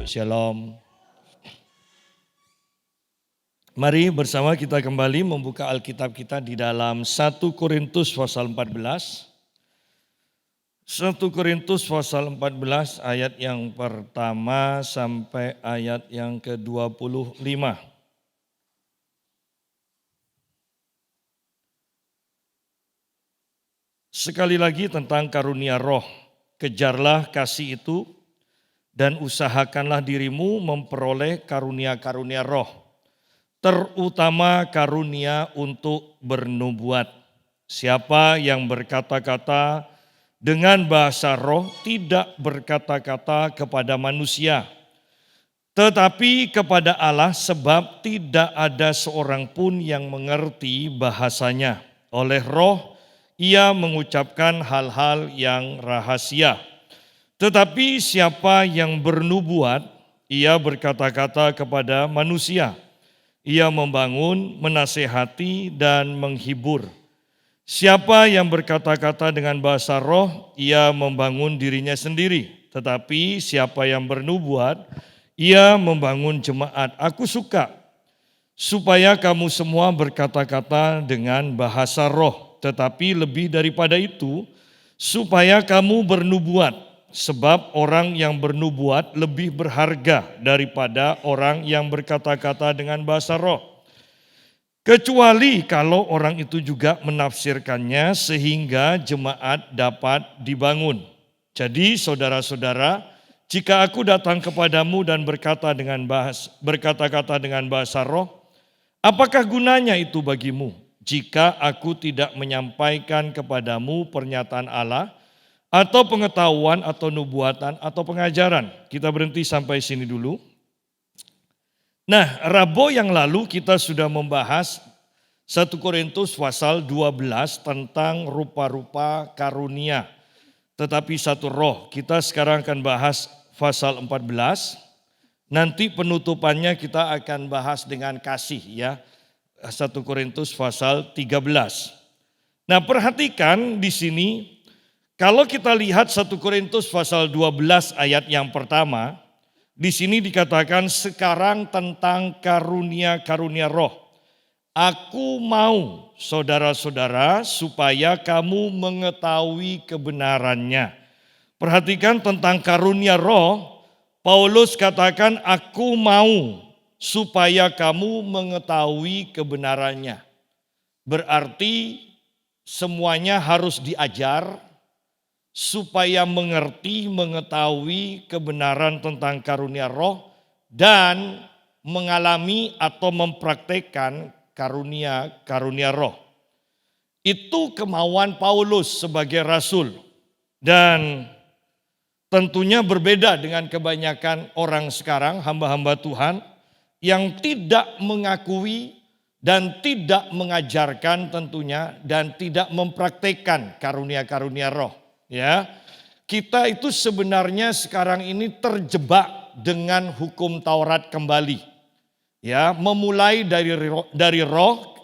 Shalom. Mari bersama kita kembali membuka Alkitab kita di dalam 1 Korintus pasal 14. 1 Korintus pasal 14 ayat yang pertama sampai ayat yang ke-25. Sekali lagi tentang karunia roh. Kejarlah kasih itu dan usahakanlah dirimu memperoleh karunia-karunia roh, terutama karunia untuk bernubuat. Siapa yang berkata-kata dengan bahasa roh tidak berkata-kata kepada manusia, tetapi kepada Allah, sebab tidak ada seorang pun yang mengerti bahasanya. Oleh roh ia mengucapkan hal-hal yang rahasia. Tetapi siapa yang bernubuat, ia berkata-kata kepada manusia. Ia membangun, menasehati, dan menghibur. Siapa yang berkata-kata dengan bahasa roh, ia membangun dirinya sendiri. Tetapi siapa yang bernubuat, ia membangun jemaat. Aku suka supaya kamu semua berkata-kata dengan bahasa roh. Tetapi lebih daripada itu, supaya kamu bernubuat. Sebab orang yang bernubuat lebih berharga daripada orang yang berkata-kata dengan bahasa roh. Kecuali kalau orang itu juga menafsirkannya sehingga jemaat dapat dibangun. Jadi saudara-saudara, jika aku datang kepadamu dan berkata-kata dengan bahasa roh, apakah gunanya itu bagimu? Jika aku tidak menyampaikan kepadamu pernyataan Allah, atau pengetahuan, atau nubuatan, atau pengajaran. Kita berhenti sampai sini dulu. Nah, Rabu yang lalu kita sudah membahas 1 Korintus pasal 12 tentang rupa-rupa karunia. Tetapi satu roh. Kita sekarang akan bahas pasal 14. Nanti penutupannya kita akan bahas dengan kasih ya. 1 Korintus pasal 13. Nah, perhatikan di sini. Kalau kita lihat 1 Korintus pasal 12 ayat yang pertama, di sini dikatakan sekarang tentang karunia-karunia roh. Aku mau saudara-saudara supaya kamu mengetahui kebenarannya. Perhatikan tentang karunia roh, Paulus katakan aku mau supaya kamu mengetahui kebenarannya. Berarti semuanya harus diajar, supaya mengerti, mengetahui kebenaran tentang karunia roh dan mengalami atau mempraktekkan karunia roh. Itu kemauan Paulus sebagai rasul dan tentunya berbeda dengan kebanyakan orang sekarang, hamba-hamba Tuhan yang tidak mengakui dan tidak mengajarkan tentunya dan tidak mempraktekkan karunia-karunia roh. Ya, kita itu sebenarnya sekarang ini terjebak dengan hukum Taurat kembali. Ya, memulai dari roh,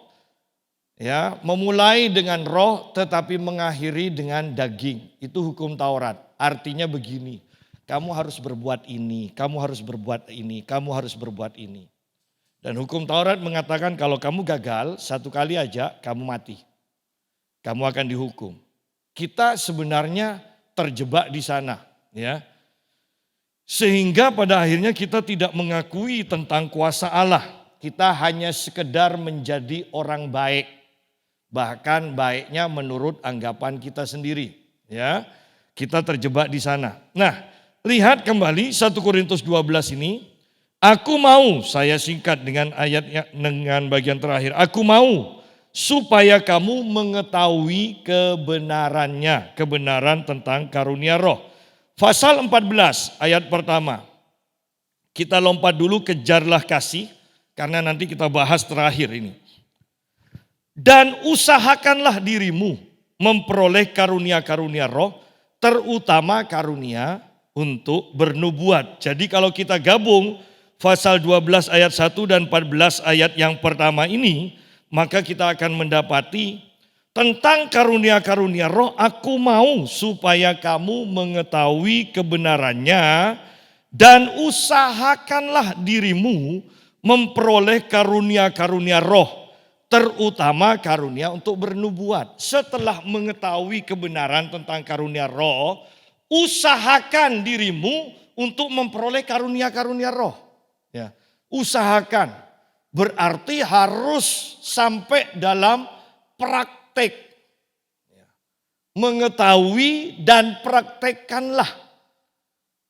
ya, memulai dengan roh tetapi mengakhiri dengan daging. Itu hukum Taurat. Artinya begini, kamu harus berbuat ini, kamu harus berbuat ini, kamu harus berbuat ini. Dan hukum Taurat mengatakan kalau kamu gagal satu kali aja kamu mati. Kamu akan dihukum. Kita sebenarnya terjebak di sana, ya. Sehingga pada akhirnya kita tidak mengakui tentang kuasa Allah. Kita hanya sekedar menjadi orang baik. Bahkan baiknya menurut anggapan kita sendiri, ya. Kita terjebak di sana. Nah, lihat kembali 1 Korintus 12 ini. Aku mau, saya singkat dengan ayatnya dengan bagian terakhir. Aku mau supaya kamu mengetahui kebenarannya, kebenaran tentang karunia roh. Pasal 14 ayat pertama. Kita lompat dulu, kejarlah kasih, karena nanti kita bahas terakhir ini. Dan usahakanlah dirimu memperoleh karunia-karunia roh, terutama karunia untuk bernubuat. Jadi kalau kita gabung pasal 12 ayat 1 dan 14 ayat yang pertama ini, maka kita akan mendapati tentang karunia-karunia roh. Aku mau supaya kamu mengetahui kebenarannya Dan usahakanlah dirimu memperoleh karunia-karunia roh, terutama karunia untuk bernubuat. Setelah mengetahui kebenaran tentang karunia roh, usahakan dirimu untuk memperoleh karunia-karunia roh. Ya, usahakan berarti harus sampai dalam praktek. Ya. Mengetahui dan praktekkanlah.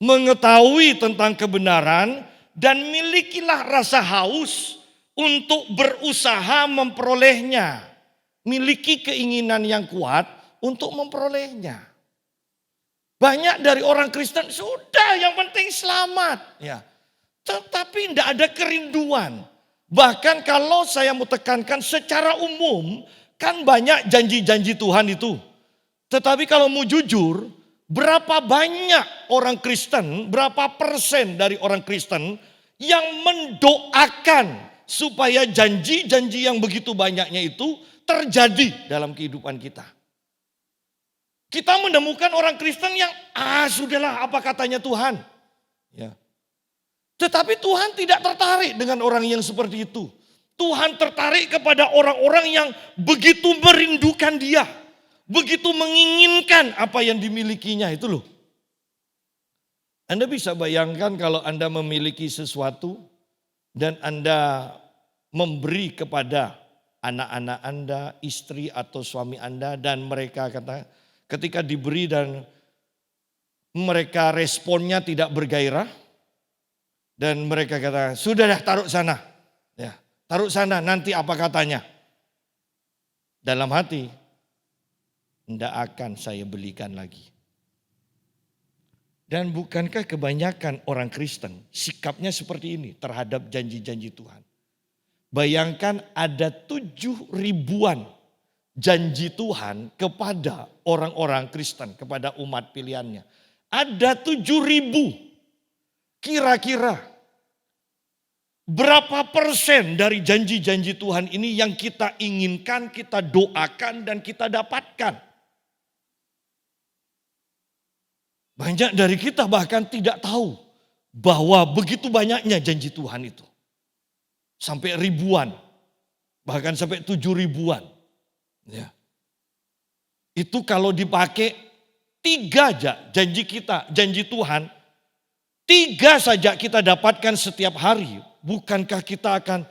Mengetahui tentang kebenaran dan milikilah rasa haus untuk berusaha memperolehnya. Miliki keinginan yang kuat untuk memperolehnya. Banyak dari orang Kristen sudah yang penting selamat. Ya. Tetapi tidak ada kerinduan. Bahkan kalau saya mau tekankan secara umum, kan banyak janji-janji Tuhan itu. Tetapi kalau mau jujur, berapa banyak orang Kristen, berapa persen dari orang Kristen yang mendoakan supaya janji-janji yang begitu banyaknya itu terjadi dalam kehidupan kita. Kita menemukan orang Kristen yang, sudahlah apa katanya Tuhan. Ya. Tetapi Tuhan tidak tertarik dengan orang yang seperti itu. Tuhan tertarik kepada orang-orang yang begitu merindukan Dia. Begitu menginginkan apa yang dimilikinya itu loh. Anda bisa bayangkan kalau Anda memiliki sesuatu dan Anda memberi kepada anak-anak Anda, istri atau suami Anda, dan mereka ketika diberi dan mereka responnya tidak bergairah. Dan mereka kata, sudah dah taruh sana. Ya, taruh sana nanti apa katanya. Dalam hati, tidak akan saya belikan lagi. Dan bukankah kebanyakan orang Kristen sikapnya seperti ini terhadap janji-janji Tuhan. Bayangkan ada 7 ribuan janji Tuhan kepada orang-orang Kristen, kepada umat pilihannya. Ada 7 ribu. Kira-kira berapa persen dari janji-janji Tuhan ini yang kita inginkan, kita doakan dan kita dapatkan? Banyak dari kita bahkan tidak tahu bahwa begitu banyaknya janji Tuhan itu. Sampai ribuan, bahkan sampai 7 ribuan. Ya. Itu kalau dipakai 3 aja janji kita, janji Tuhan. 3 saja kita dapatkan setiap hari. Bukankah kita akan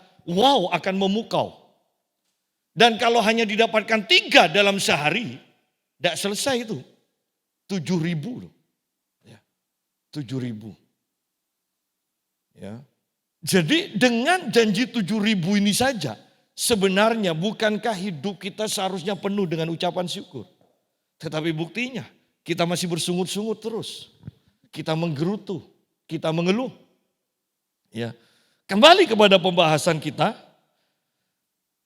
memukau. Dan kalau hanya didapatkan 3 dalam sehari, tidak selesai itu. 7 ribu loh. Ya, 7 ribu. Ya. Jadi dengan janji 7 ribu ini saja, sebenarnya bukankah hidup kita seharusnya penuh dengan ucapan syukur. Tetapi buktinya kita masih bersungut-sungut terus. Kita menggerutu. Kita mengeluh. Ya. Kembali kepada pembahasan kita.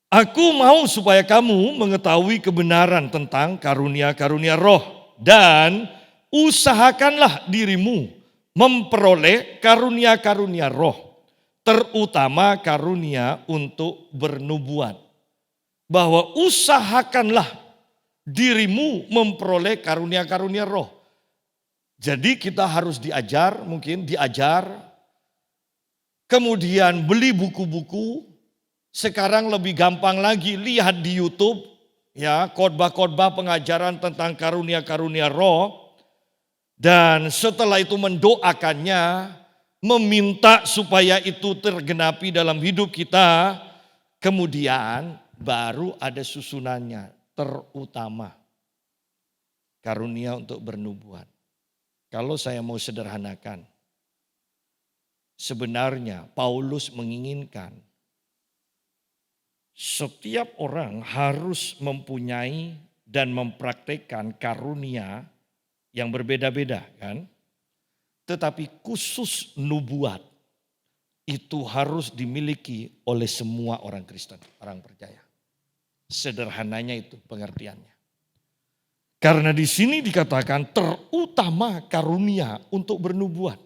Aku mau supaya kamu mengetahui kebenaran tentang karunia-karunia roh. Dan usahakanlah dirimu memperoleh karunia-karunia roh. Terutama karunia untuk bernubuat. Bahwa usahakanlah dirimu memperoleh karunia-karunia roh. Jadi kita harus diajar, kemudian beli buku-buku. Sekarang lebih gampang lagi, lihat di YouTube, ya, khotbah-khotbah pengajaran tentang karunia-karunia roh. Dan setelah itu mendoakannya, meminta supaya itu tergenapi dalam hidup kita. Kemudian baru ada susunannya, terutama karunia untuk bernubuat. Kalau saya mau sederhanakan, sebenarnya Paulus menginginkan setiap orang harus mempunyai dan mempraktekkan karunia yang berbeda-beda kan. Tetapi khusus nubuat itu harus dimiliki oleh semua orang Kristen, orang percaya. Sederhananya itu pengertiannya. Karena di sini dikatakan terutama karunia untuk bernubuat.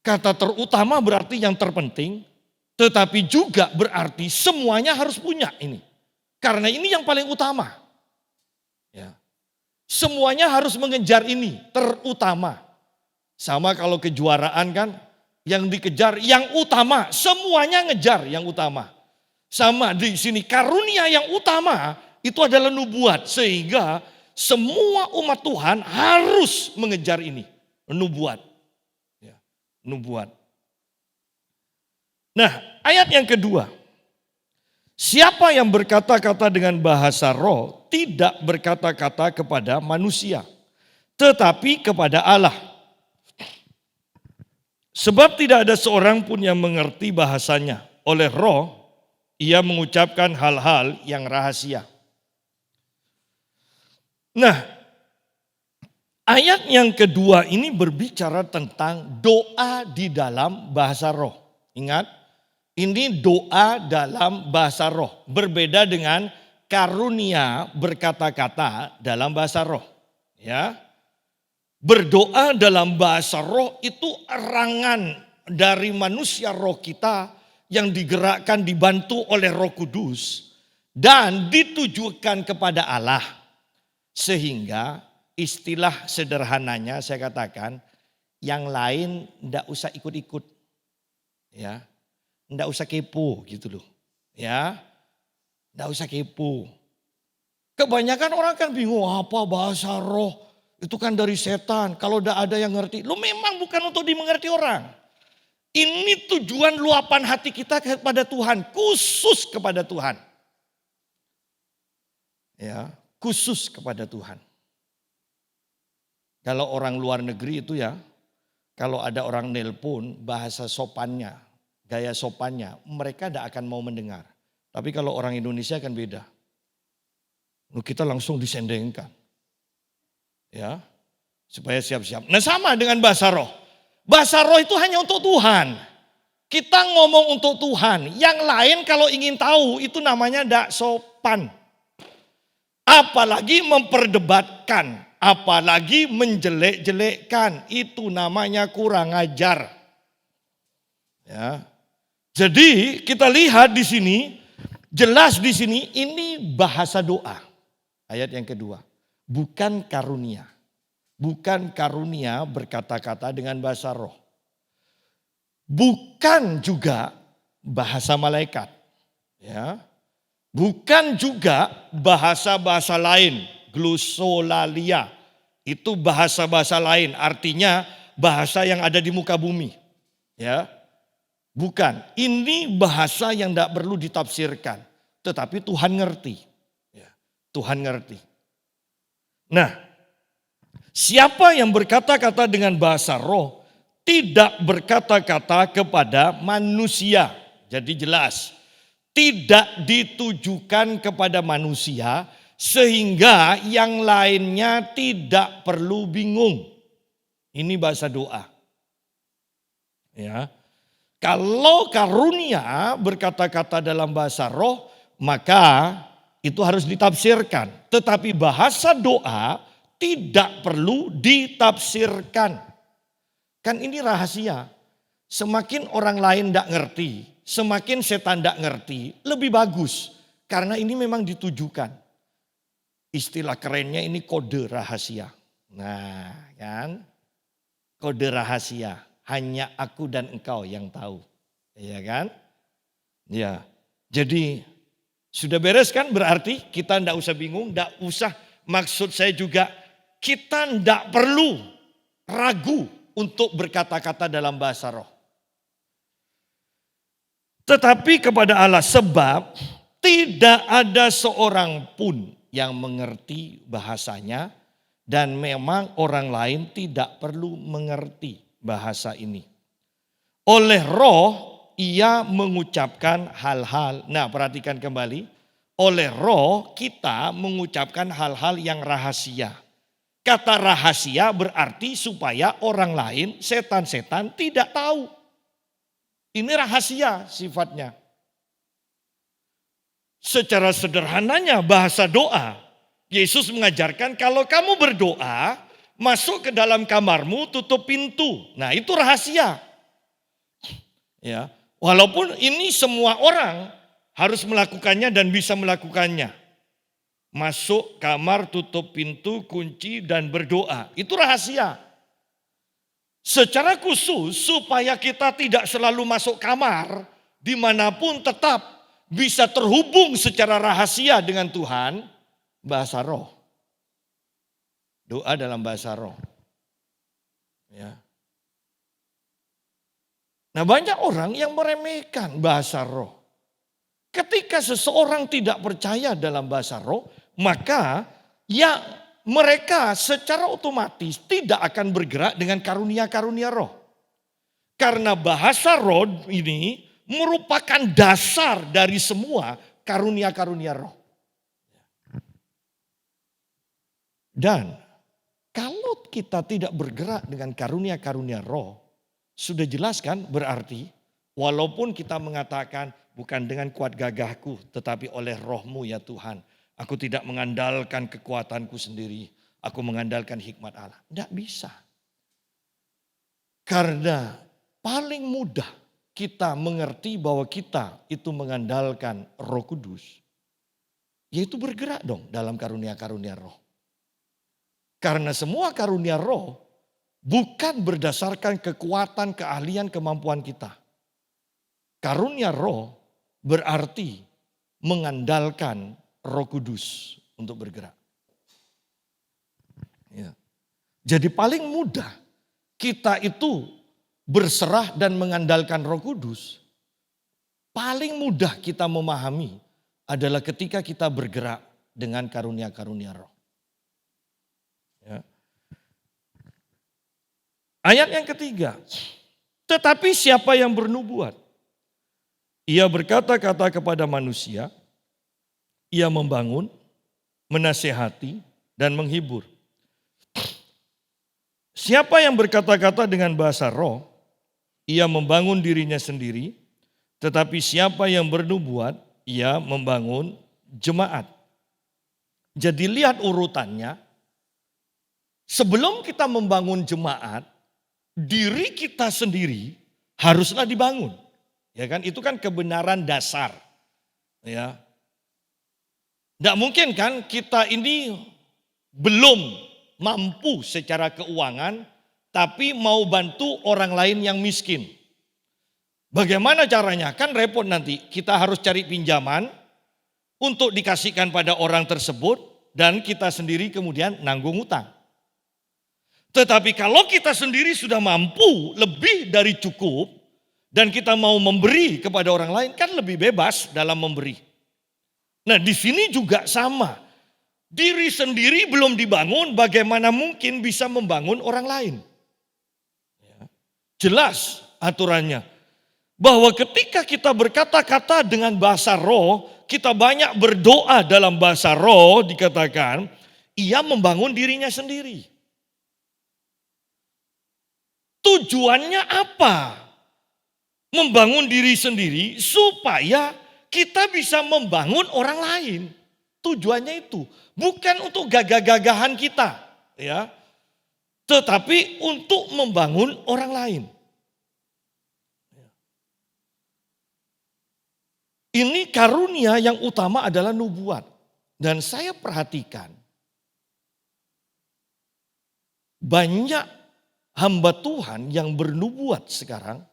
Kata terutama berarti yang terpenting, tetapi juga berarti semuanya harus punya ini. Karena ini yang paling utama. Ya. Semuanya harus mengejar ini, terutama. Sama kalau kejuaraan kan, yang dikejar yang utama, semuanya ngejar yang utama. Sama di sini karunia yang utama itu adalah nubuat, sehingga semua umat Tuhan harus mengejar ini, nubuat. Ya, nubuat. Nah, ayat yang kedua. Siapa yang berkata-kata dengan bahasa roh tidak berkata-kata kepada manusia, tetapi kepada Allah. Sebab tidak ada seorang pun yang mengerti bahasanya. Oleh roh, ia mengucapkan hal-hal yang rahasia. Nah, ayat yang kedua ini berbicara tentang doa di dalam bahasa roh. Ingat, ini doa dalam bahasa roh. Berbeda dengan karunia berkata-kata dalam bahasa roh. Ya. Berdoa dalam bahasa roh itu erangan dari manusia roh kita yang digerakkan, dibantu oleh Roh Kudus dan ditujukan kepada Allah. Sehingga istilah sederhananya saya katakan, yang lain enggak usah ikut-ikut. Ya. Enggak usah kepo gitu loh. Ya. Enggak usah kepo. Kebanyakan orang kan bingung, apa bahasa roh? Itu kan dari setan, kalau udah ada yang ngerti. Lu memang bukan untuk dimengerti orang. Ini tujuan luapan hati kita kepada Tuhan, khusus kepada Tuhan. Ya, khusus kepada Tuhan. Kalau orang luar negeri itu ya, kalau ada orang nelpon, bahasa sopannya, gaya sopannya, mereka tidak akan mau mendengar. Tapi kalau orang Indonesia kan beda. Kita langsung disendengkan. Ya, supaya siap-siap. Nah sama dengan bahasa roh. Bahasa roh itu hanya untuk Tuhan. Kita ngomong untuk Tuhan. Yang lain kalau ingin tahu itu namanya tidak sopan. Apalagi memperdebatkan. Apalagi menjelek-jelekkan. Itu namanya kurang ajar. Ya. Jadi kita lihat di sini. Jelas di sini ini bahasa doa. Ayat yang kedua. Bukan karunia. Bukan karunia berkata-kata dengan bahasa roh. Bukan juga bahasa malaikat. Ya. Bukan juga bahasa-bahasa lain. Glosolalia. Itu bahasa-bahasa lain. Artinya bahasa yang ada di muka bumi. Ya. Bukan. Ini bahasa yang tidak perlu ditafsirkan. Tetapi Tuhan ngerti. Ya. Tuhan ngerti. Nah, siapa yang berkata-kata dengan bahasa roh tidak berkata-kata kepada manusia. Jadi jelas, tidak ditujukan kepada manusia sehingga yang lainnya tidak perlu bingung. Ini bahasa doa. Ya. Kalau karunia berkata-kata dalam bahasa roh, maka itu harus ditafsirkan. Tetapi bahasa doa tidak perlu ditafsirkan. Kan ini rahasia. Semakin orang lain tidak ngerti, semakin setan tidak ngerti, lebih bagus. Karena ini memang ditujukan. Istilah kerennya ini kode rahasia. Nah kan, kode rahasia. Hanya aku dan engkau yang tahu. Iya kan? Ya, jadi sudah beres kan, berarti kita tidak usah bingung, tidak usah, maksud saya juga kita tidak perlu ragu untuk berkata-kata dalam bahasa roh. Tetapi kepada Allah, sebab tidak ada seorang pun yang mengerti bahasanya dan memang orang lain tidak perlu mengerti bahasa ini. Oleh roh ia mengucapkan hal-hal. Nah, perhatikan kembali. Oleh roh kita mengucapkan hal-hal yang rahasia. Kata rahasia berarti supaya orang lain, setan-setan tidak tahu. Ini rahasia sifatnya. Secara sederhananya bahasa doa. Yesus mengajarkan kalau kamu berdoa, masuk ke dalam kamarmu, tutup pintu. Nah, itu rahasia. Ya. Walaupun ini semua orang harus melakukannya dan bisa melakukannya. Masuk kamar, tutup pintu, kunci dan berdoa. Itu rahasia. Secara khusus supaya kita tidak selalu masuk kamar, dimanapun tetap bisa terhubung secara rahasia dengan Tuhan, bahasa roh. Doa dalam bahasa roh. Ya. Nah, banyak orang yang meremehkan bahasa roh. Ketika seseorang tidak percaya dalam bahasa roh, maka ya mereka secara otomatis tidak akan bergerak dengan karunia-karunia roh. Karena bahasa roh ini merupakan dasar dari semua karunia-karunia roh. Dan kalau kita tidak bergerak dengan karunia-karunia roh, sudah jelas kan berarti walaupun kita mengatakan bukan dengan kuat gagahku tetapi oleh rohmu ya Tuhan. Aku tidak mengandalkan kekuatanku sendiri. Aku mengandalkan hikmat Allah. Tidak bisa. Karena paling mudah kita mengerti bahwa kita itu mengandalkan Roh Kudus. Yaitu bergerak dong dalam karunia-karunia roh. Karena semua karunia roh bukan berdasarkan kekuatan, keahlian, kemampuan kita. Karunia roh berarti mengandalkan Roh Kudus untuk bergerak. Ya. Jadi paling mudah kita itu berserah dan mengandalkan Roh Kudus. Paling mudah kita memahami adalah ketika kita bergerak dengan karunia-karunia roh. Ya. Ayat yang ketiga. Tetapi siapa yang bernubuat? Ia berkata-kata kepada manusia. Ia membangun, menasehati, dan menghibur. Siapa yang berkata-kata dengan bahasa roh, ia membangun dirinya sendiri. Tetapi siapa yang bernubuat, ia membangun jemaat. Jadi lihat urutannya. Sebelum kita membangun jemaat, diri kita sendiri haruslah dibangun. Ya kan? Itu kan kebenaran dasar. Ya. Tidak mungkin kan kita ini belum mampu secara keuangan tapi mau bantu orang lain yang miskin. Bagaimana caranya? Kan repot nanti. Kita harus cari pinjaman untuk dikasihkan pada orang tersebut dan kita sendiri kemudian nanggung utang. Tetapi kalau kita sendiri sudah mampu lebih dari cukup dan kita mau memberi kepada orang lain kan lebih bebas dalam memberi. Nah di sini juga sama. Diri sendiri belum dibangun, bagaimana mungkin bisa membangun orang lain? Jelas aturannya. Bahwa ketika kita berkata-kata dengan bahasa roh, kita banyak berdoa dalam bahasa roh dikatakan, ia membangun dirinya sendiri. Tujuannya apa? Membangun diri sendiri supaya kita bisa membangun orang lain. Tujuannya itu bukan untuk gagah-gagahan kita, ya, tetapi untuk membangun orang lain. Ini karunia yang utama adalah nubuat. Dan saya perhatikan banyak hamba Tuhan yang bernubuat sekarang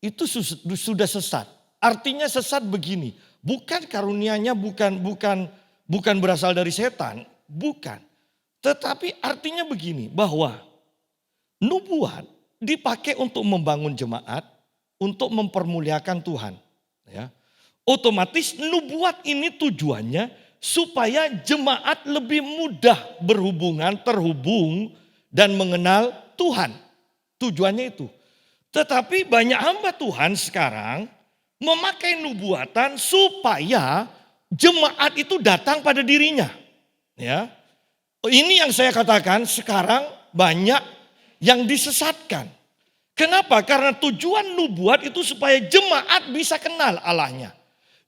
itu sudah sesat. Artinya sesat begini, bukan karunianya bukan berasal dari setan, bukan. Tetapi artinya begini, bahwa nubuat dipakai untuk membangun jemaat, untuk mempermuliakan Tuhan. Ya. Otomatis nubuat ini tujuannya supaya jemaat lebih mudah berhubungan, terhubung dan mengenal Tuhan. Tujuannya itu. Tetapi banyak hamba Tuhan sekarang memakai nubuatan supaya jemaat itu datang pada dirinya. Ya. Ini yang saya katakan sekarang banyak yang disesatkan. Kenapa? Karena tujuan nubuat itu supaya jemaat bisa kenal Allahnya.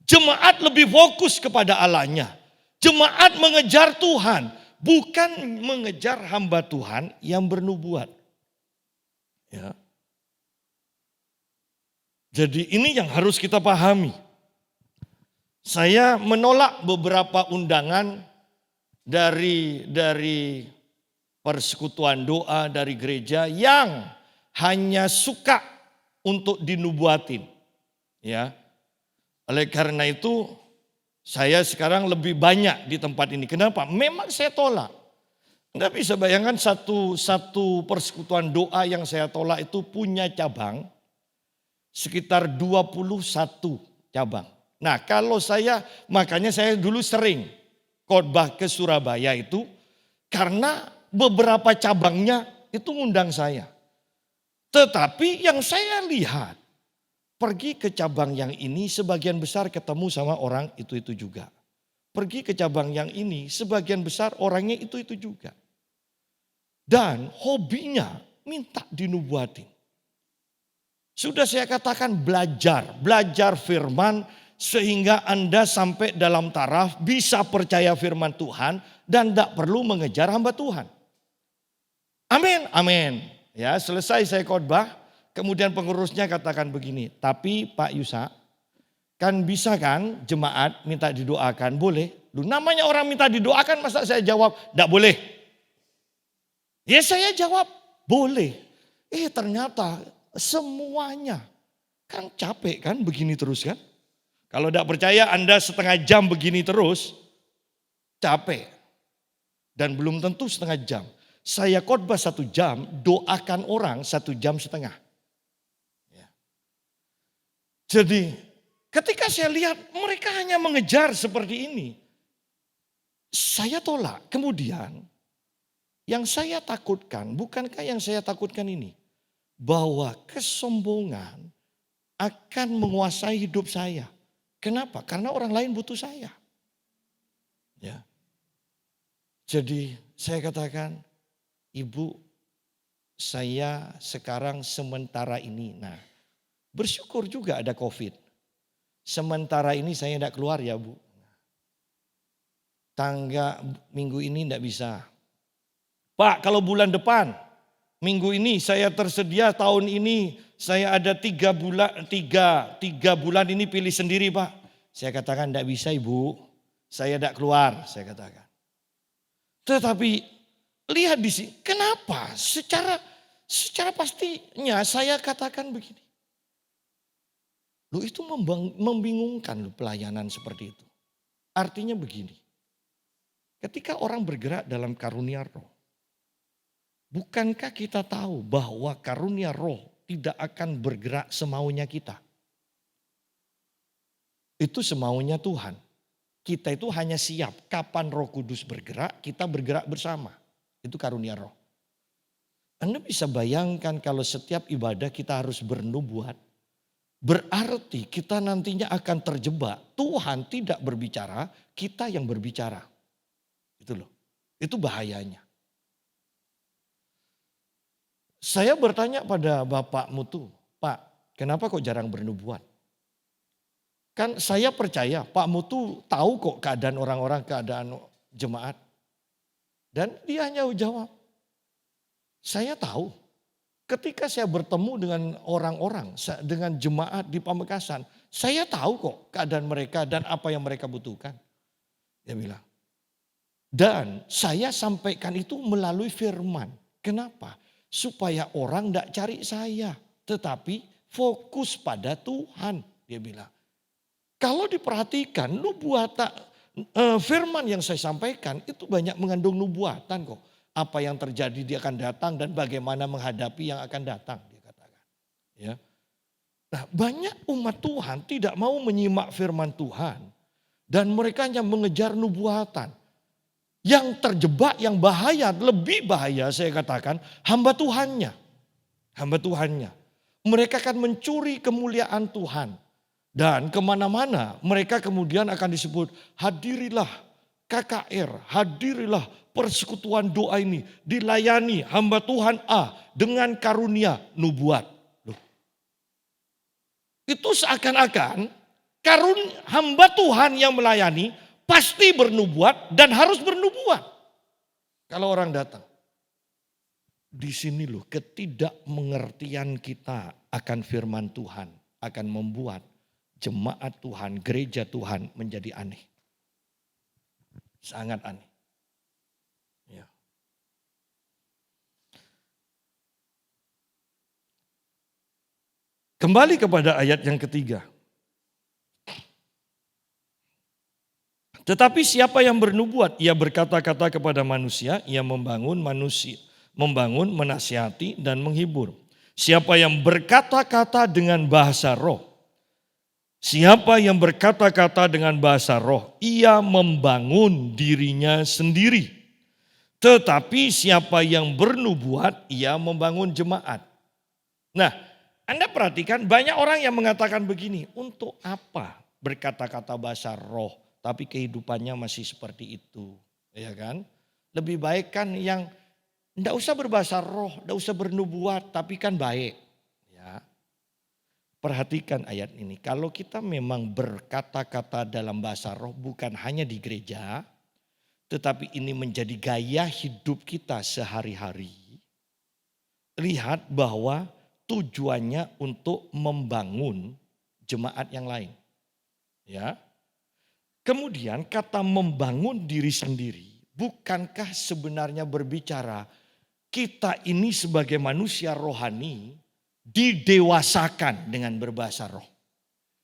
Jemaat lebih fokus kepada Allahnya. Jemaat mengejar Tuhan, bukan mengejar hamba Tuhan yang bernubuat. Ya. Jadi ini yang harus kita pahami. Saya menolak beberapa undangan dari persekutuan doa dari gereja yang hanya suka untuk dinubuatin. Ya. Oleh karena itu saya sekarang lebih banyak di tempat ini. Kenapa? Memang saya tolak. Anda bisa bayangkan satu persekutuan doa yang saya tolak itu punya cabang sekitar 21 cabang. Nah kalau makanya saya dulu sering khotbah ke Surabaya itu karena beberapa cabangnya itu ngundang saya. Tetapi yang saya lihat pergi ke cabang yang ini sebagian besar ketemu sama orang itu juga. Pergi ke cabang yang ini sebagian besar orangnya itu juga. Dan hobinya minta dinubuatin. Sudah saya katakan belajar firman sehingga Anda sampai dalam taraf bisa percaya firman Tuhan dan tidak perlu mengejar hamba Tuhan. Amin, amin. Ya, selesai saya khotbah, kemudian pengurusnya katakan begini, tapi Pak Yusa, kan bisa kan jemaat minta didoakan, boleh. Lu namanya orang minta didoakan, masa saya jawab tidak boleh. Ya saya jawab boleh. Ternyata semuanya kan capek kan begini terus kan. Kalau tidak percaya Anda setengah jam begini terus capek. Dan belum tentu setengah jam. Saya khotbah 1 jam, doakan orang 1,5 jam. Ya. Jadi ketika saya lihat mereka hanya mengejar seperti ini. Saya tolak. Kemudian yang saya takutkan, bukankah yang saya takutkan ini? Bahwa kesombongan akan menguasai hidup saya. Kenapa? Karena orang lain butuh saya. Ya. Jadi saya katakan, Ibu, saya sekarang sementara ini. Nah, bersyukur juga ada COVID. Sementara ini saya tidak keluar ya Bu. Tangga minggu ini tidak bisa. Pak, kalau bulan depan, minggu ini saya tersedia, tahun ini saya ada 3 bulan ini pilih sendiri Pak. Saya katakan tidak bisa Ibu, saya tidak keluar, saya katakan. Tetapi lihat di sini, kenapa? Secara pastinya saya katakan begini. Loh itu membingungkan loh pelayanan seperti itu. Artinya begini, ketika orang bergerak dalam karunia roh, bukankah kita tahu bahwa karunia roh tidak akan bergerak semaunya kita? Itu semaunya Tuhan. Kita itu hanya siap kapan Roh Kudus bergerak, kita bergerak bersama. Itu karunia roh. Anda bisa bayangkan kalau setiap ibadah kita harus bernubuat. Berarti kita nantinya akan terjebak. Tuhan tidak berbicara, kita yang berbicara. Itu loh. Itu bahayanya. Saya bertanya pada bapakmu tuh, Pak, kenapa kok jarang bernubuat? Kan saya percaya Pak Mutu tahu kok keadaan orang-orang, keadaan jemaat. Dan dia hanya jawab, saya tahu. Ketika saya bertemu dengan orang-orang, dengan jemaat di Pamekasan, saya tahu kok keadaan mereka dan apa yang mereka butuhkan. Dia bilang. Dan saya sampaikan itu melalui firman. Kenapa? Supaya orang tidak cari saya, tetapi fokus pada Tuhan. Dia bilang. Kalau diperhatikan firman yang saya sampaikan itu banyak mengandung nubuatan kok. Apa yang terjadi dia akan datang dan bagaimana menghadapi yang akan datang. Dia katakan. Ya. Nah, banyak umat Tuhan tidak mau menyimak firman Tuhan. Dan mereka hanya mengejar nubuatan. Yang terjebak, yang bahaya, lebih bahaya saya katakan hamba Tuhannya. Hamba Tuhannya. Mereka akan mencuri kemuliaan Tuhan. Dan kemana-mana mereka kemudian akan disebut hadirilah KKR, hadirilah persekutuan doa ini. Dilayani hamba Tuhan A dengan karunia nubuat. Loh. Itu seakan-akan hamba Tuhan yang melayani pasti bernubuat dan harus bernubuat. Kalau orang datang. Di sini loh ketidakmengertian kita akan firman Tuhan akan membuat jemaat Tuhan, gereja Tuhan menjadi aneh. Sangat aneh. Ya. Kembali kepada ayat yang ketiga. Tetapi siapa yang bernubuat, ia berkata-kata kepada manusia, ia membangun, menasihati dan menghibur. Siapa yang berkata-kata dengan bahasa roh, siapa yang berkata-kata dengan bahasa roh, ia membangun dirinya sendiri. Tetapi siapa yang bernubuat, ia membangun jemaat. Nah, Anda perhatikan banyak orang yang mengatakan begini, untuk apa berkata-kata bahasa roh, tapi kehidupannya masih seperti itu, ya kan? Lebih baik kan yang enggak usah berbahasa roh, enggak usah bernubuat, tapi kan baik. Ya. Perhatikan ayat ini, kalau kita memang berkata-kata dalam bahasa roh bukan hanya di gereja, tetapi ini menjadi gaya hidup kita sehari-hari. Lihat bahwa tujuannya untuk membangun jemaat yang lain. Ya. Kemudian kata membangun diri sendiri, bukankah sebenarnya berbicara kita ini sebagai manusia rohani didewasakan dengan berbahasa roh.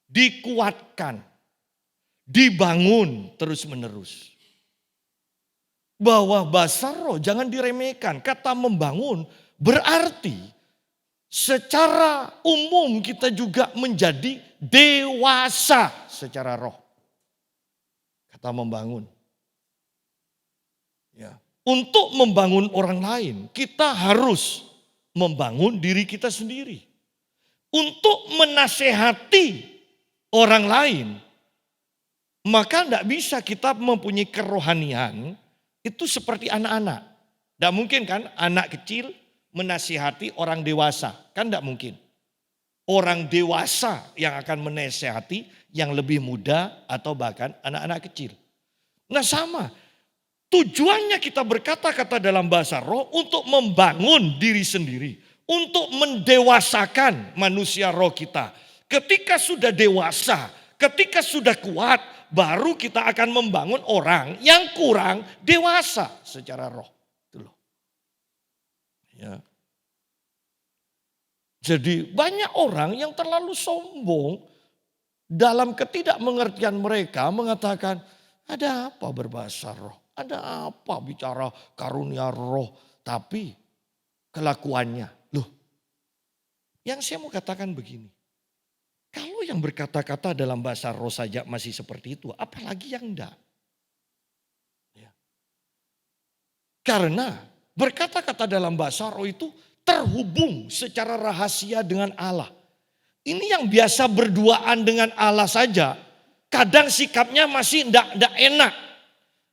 Dikuatkan, dibangun terus-menerus. Bahwa bahasa roh jangan diremehkan. Kata membangun berarti secara umum kita juga menjadi dewasa secara roh. Kata membangun. Ya. Untuk membangun orang lain, kita harus membangun diri kita sendiri. Untuk menasehati orang lain, maka tidak bisa kita mempunyai kerohanian itu seperti anak-anak. Tidak mungkin kan anak kecil menasihati orang dewasa, kan tidak mungkin. Orang dewasa yang akan menasihati yang lebih muda atau bahkan anak-anak kecil. Nah sama, tujuannya kita berkata-kata dalam bahasa roh untuk membangun diri sendiri. Untuk mendewasakan manusia roh kita. Ketika sudah dewasa, ketika sudah kuat, baru kita akan membangun orang yang kurang dewasa secara roh. Itu loh. Ya. Jadi banyak orang yang terlalu sombong dalam ketidakmengertian mereka mengatakan ada apa berbahasa roh, ada apa bicara karunia roh, tapi kelakuannya. Loh, yang saya mau katakan begini, kalau yang berkata-kata dalam bahasa roh saja masih seperti itu, apalagi yang enggak. Ya. Karena berkata-kata dalam bahasa roh itu terhubung secara rahasia dengan Allah. Ini yang biasa berduaan dengan Allah saja, kadang sikapnya masih tidak enak.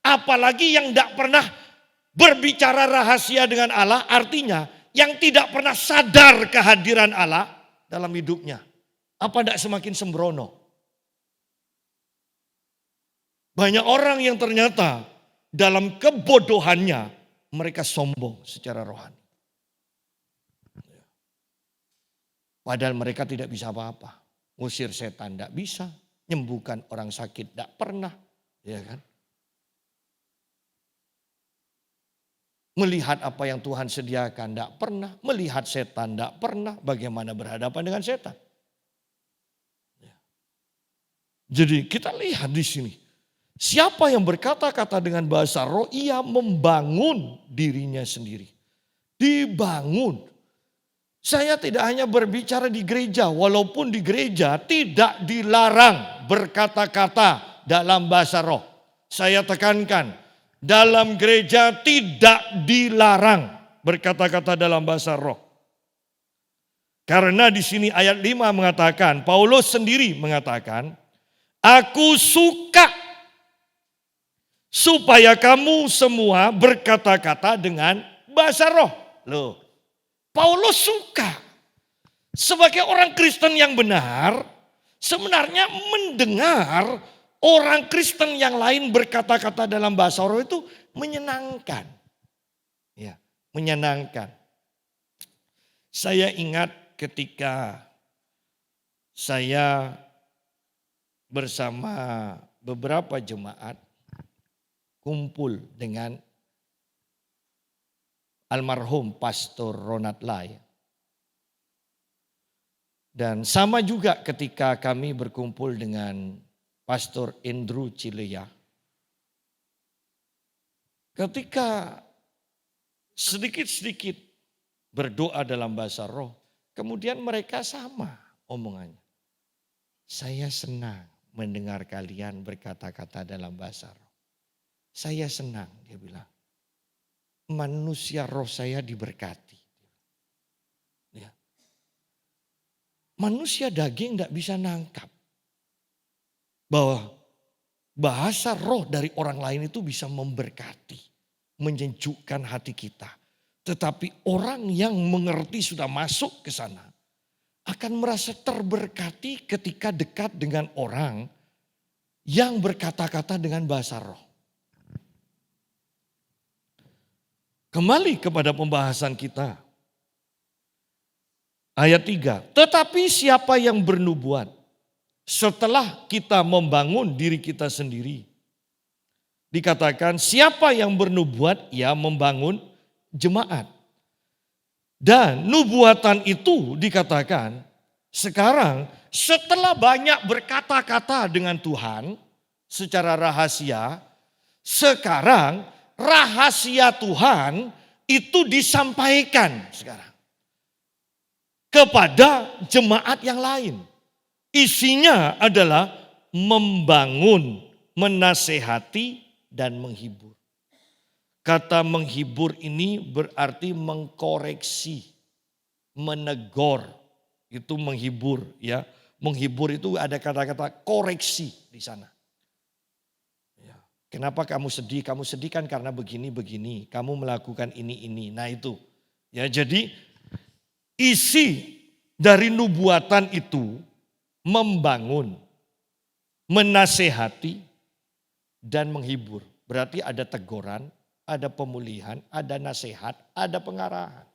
Apalagi yang tidak pernah berbicara rahasia dengan Allah, artinya yang tidak pernah sadar kehadiran Allah dalam hidupnya. Apa tidak semakin sembrono? Banyak orang yang ternyata dalam kebodohannya mereka sombong secara rohani. Padahal mereka tidak bisa apa-apa. Ngusir setan tidak bisa. Nyembuhkan orang sakit tidak pernah. Ya kan? Melihat apa yang Tuhan sediakan tidak pernah. Melihat setan tidak pernah. Bagaimana berhadapan dengan setan. Ya. Jadi kita lihat di sini. Siapa yang berkata-kata dengan bahasa roh, ia membangun dirinya sendiri. Dibangun. Saya tidak hanya berbicara di gereja, walaupun di gereja tidak dilarang berkata-kata dalam bahasa roh. Saya tekankan, dalam gereja tidak dilarang berkata-kata dalam bahasa roh. Karena di sini ayat 5 mengatakan, Paulus sendiri mengatakan, aku suka supaya kamu semua berkata-kata dengan bahasa roh. Loh. Paulus suka sebagai orang Kristen yang benar sebenarnya mendengar orang Kristen yang lain berkata-kata dalam bahasa roh itu menyenangkan. Ya, menyenangkan. Saya ingat ketika saya bersama beberapa jemaat kumpul dengan almarhum Pastor Ronald Lai. Dan sama juga ketika kami berkumpul dengan Pastor Andrew Cilea. Ketika sedikit-sedikit berdoa dalam bahasa roh, kemudian mereka sama omongannya. Saya senang mendengar kalian berkata-kata dalam bahasa roh. Saya senang, dia bilang. Manusia roh saya diberkati. Ya. Manusia daging tidak bisa nangkap bahwa bahasa roh dari orang lain itu bisa memberkati, menyejukkan hati kita. Tetapi orang yang mengerti sudah masuk ke sana akan merasa terberkati ketika dekat dengan orang yang berkata-kata dengan bahasa roh. Kembali kepada pembahasan kita. Ayat 3, tetapi siapa yang bernubuat setelah kita membangun diri kita sendiri. Dikatakan siapa yang bernubuat ya membangun jemaat. Dan nubuatan itu dikatakan sekarang setelah banyak berkata-kata dengan Tuhan secara rahasia, sekarang rahasia Tuhan itu disampaikan sekarang kepada jemaat yang lain. Isinya adalah membangun, menasehati, dan menghibur. Kata menghibur ini berarti mengkoreksi, menegur. Itu menghibur ya. Menghibur itu ada kata-kata koreksi di sana. Ya. Kenapa kamu sedih? Kamu sedih kan karena begini-begini. Kamu melakukan ini. Nah itu. Ya, jadi isi dari nubuatan itu membangun, menasehati, dan menghibur. Berarti ada teguran, ada pemulihan, ada nasihat, ada pengarahan.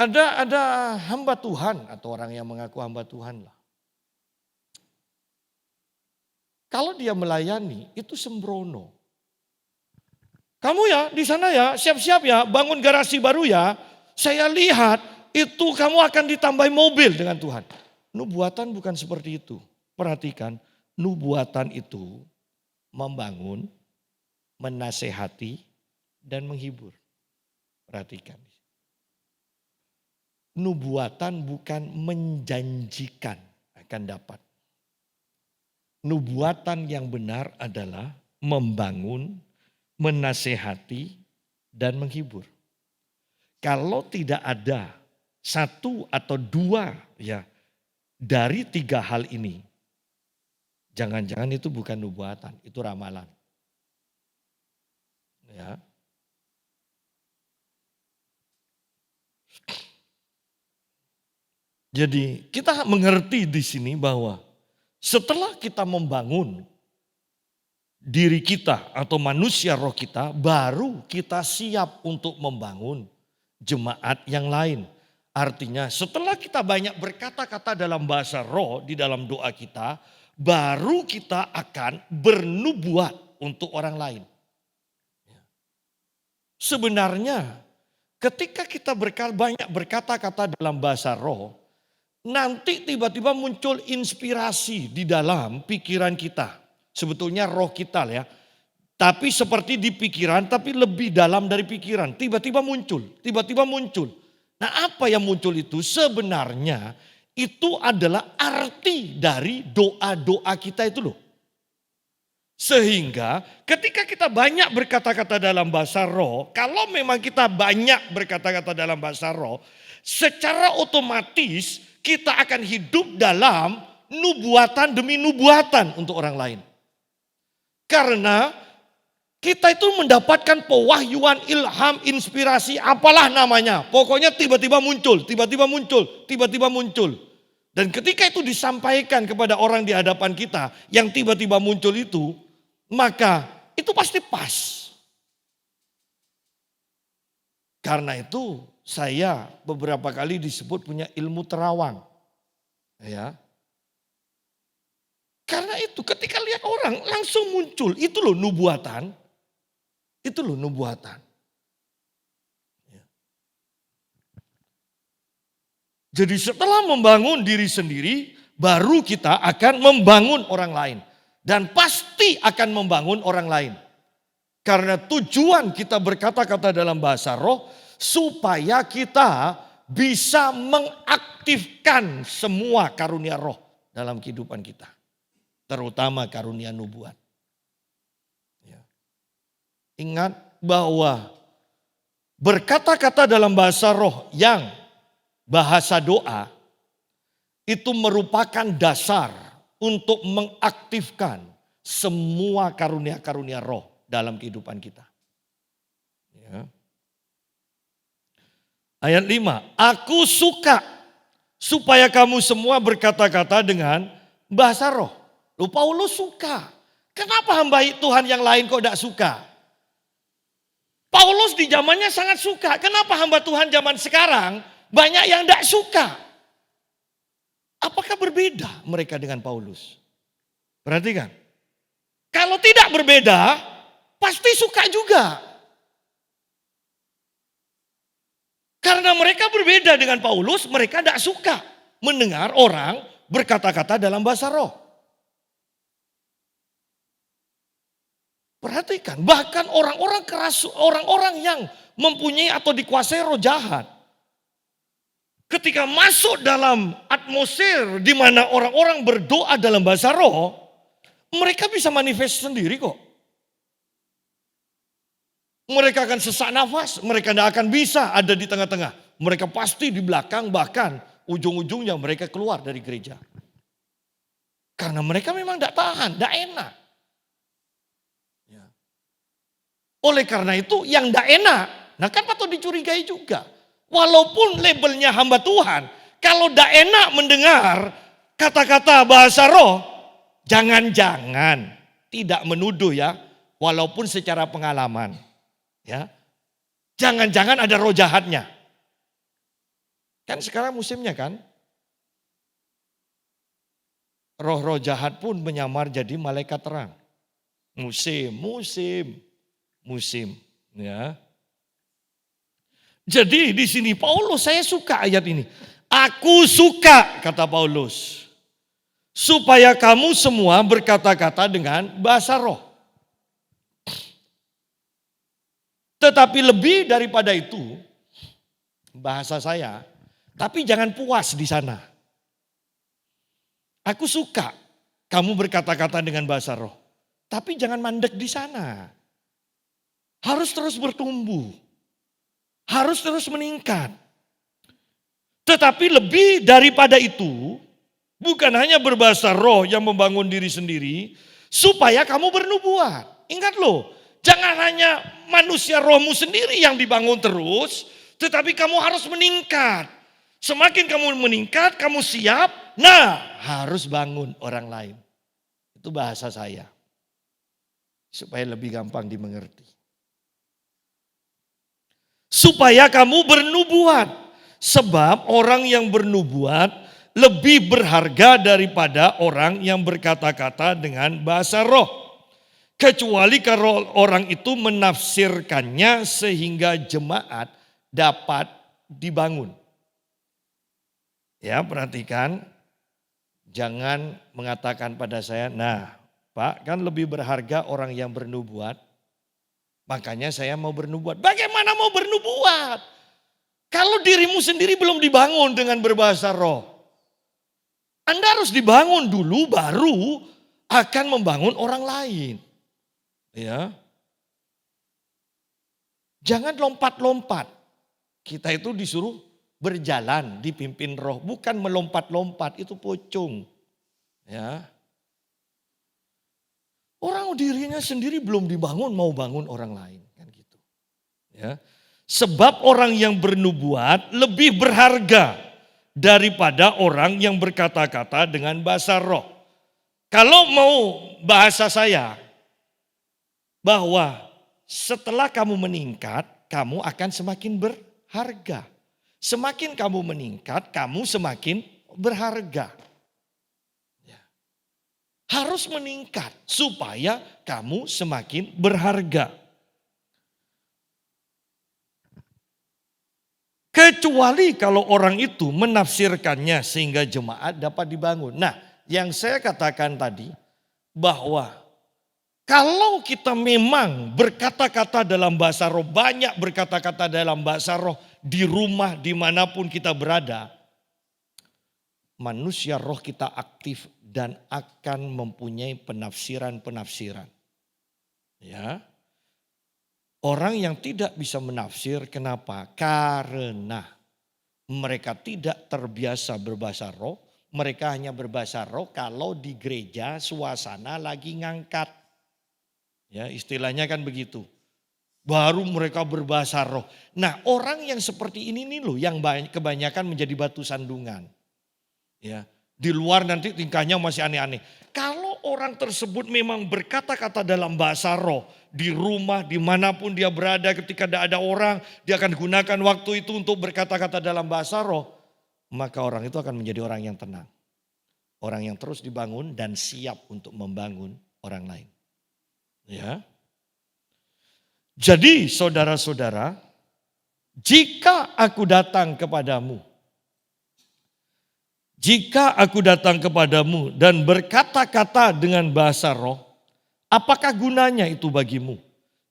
Ada hamba Tuhan atau orang yang mengaku hamba Tuhan lah. Kalau dia melayani itu sembrono. Kamu ya di sana ya siap-siap ya bangun garasi baru ya. Saya lihat itu kamu akan ditambahi mobil dengan Tuhan. Nubuatan bukan seperti itu. Perhatikan, nubuatan itu membangun, menasehati, dan menghibur. Perhatikan. Nubuatan bukan menjanjikan akan dapat. Nubuatan yang benar adalah membangun, menasehati, dan menghibur. Kalau tidak ada satu atau dua ya dari tiga hal ini, jangan-jangan itu bukan nubuatan, itu ramalan. Ya. Jadi kita mengerti di sini bahwa setelah kita membangun diri kita atau manusia roh kita, baru kita siap untuk membangun jemaat yang lain. Artinya setelah kita banyak berkata-kata dalam bahasa roh di dalam doa kita, baru kita akan bernubuat untuk orang lain. Sebenarnya ketika kita banyak berkata-kata dalam bahasa roh, nanti tiba-tiba muncul inspirasi di dalam pikiran kita. Sebetulnya roh kita ya. Tapi seperti di pikiran tapi lebih dalam dari pikiran. Tiba-tiba muncul. Nah apa yang muncul itu sebenarnya itu adalah arti dari doa-doa kita itu loh. Sehingga ketika kita banyak berkata-kata dalam bahasa roh, kalau memang kita banyak berkata-kata dalam bahasa roh, secara otomatis kita akan hidup dalam nubuatan demi nubuatan untuk orang lain. Karena kita itu mendapatkan pewahyuan, ilham, inspirasi, apalah namanya. Pokoknya tiba-tiba muncul. Dan ketika itu disampaikan kepada orang di hadapan kita yang tiba-tiba muncul itu, maka itu pasti pas. Karena itu saya beberapa kali disebut punya ilmu terawang. Ya. Karena itu ketika lihat orang langsung muncul. Itu loh nubuatan. Ya. Jadi setelah membangun diri sendiri, baru kita akan membangun orang lain. Dan pasti akan membangun orang lain. Karena tujuan kita berkata-kata dalam bahasa roh, supaya kita bisa mengaktifkan semua karunia roh dalam kehidupan kita. Terutama karunia nubuat. Ya. Ingat bahwa berkata-kata dalam bahasa roh yang bahasa doa itu merupakan dasar untuk mengaktifkan semua karunia-karunia roh dalam kehidupan kita. Ya. Ayat 5, aku suka supaya kamu semua berkata-kata dengan bahasa roh. Loh, Paulus suka. Kenapa hamba Tuhan yang lain kok tidak suka? Paulus di zamannya sangat suka. Kenapa hamba Tuhan zaman sekarang banyak yang tidak suka? Apakah berbeda mereka dengan Paulus? Perhatikan. Kalau tidak berbeda, pasti suka juga. Karena mereka berbeda dengan Paulus, mereka tidak suka mendengar orang berkata-kata dalam bahasa roh. Perhatikan, bahkan orang-orang keras, orang-orang yang mempunyai atau dikuasai roh jahat. Ketika masuk dalam atmosfer di mana orang-orang berdoa dalam bahasa roh, mereka bisa manifest sendiri kok. Mereka akan sesak nafas, mereka tidak akan bisa ada di tengah-tengah. Mereka pasti di belakang, bahkan ujung-ujungnya mereka keluar dari gereja. Karena mereka memang tidak tahan, tidak enak. Ya. Oleh karena itu yang tidak enak, nah kan patut dicurigai juga. Walaupun labelnya hamba Tuhan, kalau tidak enak mendengar kata-kata bahasa roh, jangan-jangan tidak menuduh ya, walaupun secara pengalaman. Ya, jangan-jangan ada roh jahatnya. Kan sekarang musimnya kan. Roh-roh jahat pun menyamar jadi malaikat terang. Musim. Ya. Jadi di sini Paulus, saya suka ayat ini. Aku suka, kata Paulus, supaya kamu semua berkata-kata dengan bahasa roh. Tetapi lebih daripada itu, bahasa saya, tapi jangan puas di sana. Aku suka kamu berkata-kata dengan bahasa roh, tapi jangan mandek di sana. Harus terus bertumbuh, harus terus meningkat. Tetapi lebih daripada itu, bukan hanya berbahasa roh yang membangun diri sendiri, supaya kamu bernubuat. Ingat loh, jangan hanya manusia rohmu sendiri yang dibangun terus, tetapi kamu harus meningkat. Semakin kamu meningkat, kamu siap, nah harus bangun orang lain. Itu bahasa saya. Supaya lebih gampang dimengerti. Supaya kamu bernubuat. Sebab orang yang bernubuat lebih berharga daripada orang yang berkata-kata dengan bahasa roh. Kecuali kalau orang itu menafsirkannya sehingga jemaat dapat dibangun. Ya, perhatikan, jangan mengatakan pada saya, nah Pak kan lebih berharga orang yang bernubuat, makanya saya mau bernubuat. Bagaimana mau bernubuat? Kalau dirimu sendiri belum dibangun dengan berbahasa roh. Anda harus dibangun dulu baru akan membangun orang lain. Ya. Jangan lompat-lompat. Kita itu disuruh berjalan dipimpin roh, bukan melompat-lompat, itu pocong. Ya. Orang dirinya sendiri belum dibangun mau bangun orang lain kan gitu. Ya. Sebab orang yang bernubuat lebih berharga daripada orang yang berkata-kata dengan bahasa roh. Kalau mau bahasa saya, bahwa setelah kamu meningkat, kamu akan semakin berharga. Semakin kamu meningkat, kamu semakin berharga. Ya. Harus meningkat supaya kamu semakin berharga. Kecuali kalau orang itu menafsirkannya sehingga jemaat dapat dibangun. Nah, yang saya katakan tadi bahwa kalau kita memang berkata-kata dalam bahasa roh, banyak berkata-kata dalam bahasa roh di rumah dimanapun kita berada, manusia roh kita aktif dan akan mempunyai penafsiran-penafsiran. Ya. Orang yang tidak bisa menafsir, kenapa? Karena mereka tidak terbiasa berbahasa roh. Mereka hanya berbahasa roh kalau di gereja suasana lagi ngangkat. Ya, istilahnya kan begitu. Baru mereka berbahasa roh. Nah, orang yang seperti ini nih loh yang kebanyakan menjadi batu sandungan. Ya, di luar nanti tingkahnya masih aneh-aneh. Kalau orang tersebut memang berkata-kata dalam bahasa roh, di rumah, dimanapun dia berada, ketika tidak ada orang, dia akan gunakan waktu itu untuk berkata-kata dalam bahasa roh. Maka orang itu akan menjadi orang yang tenang. Orang yang terus dibangun dan siap untuk membangun orang lain. Ya. Jadi saudara-saudara, jika aku datang kepadamu, dan berkata-kata dengan bahasa roh, apakah gunanya itu bagimu?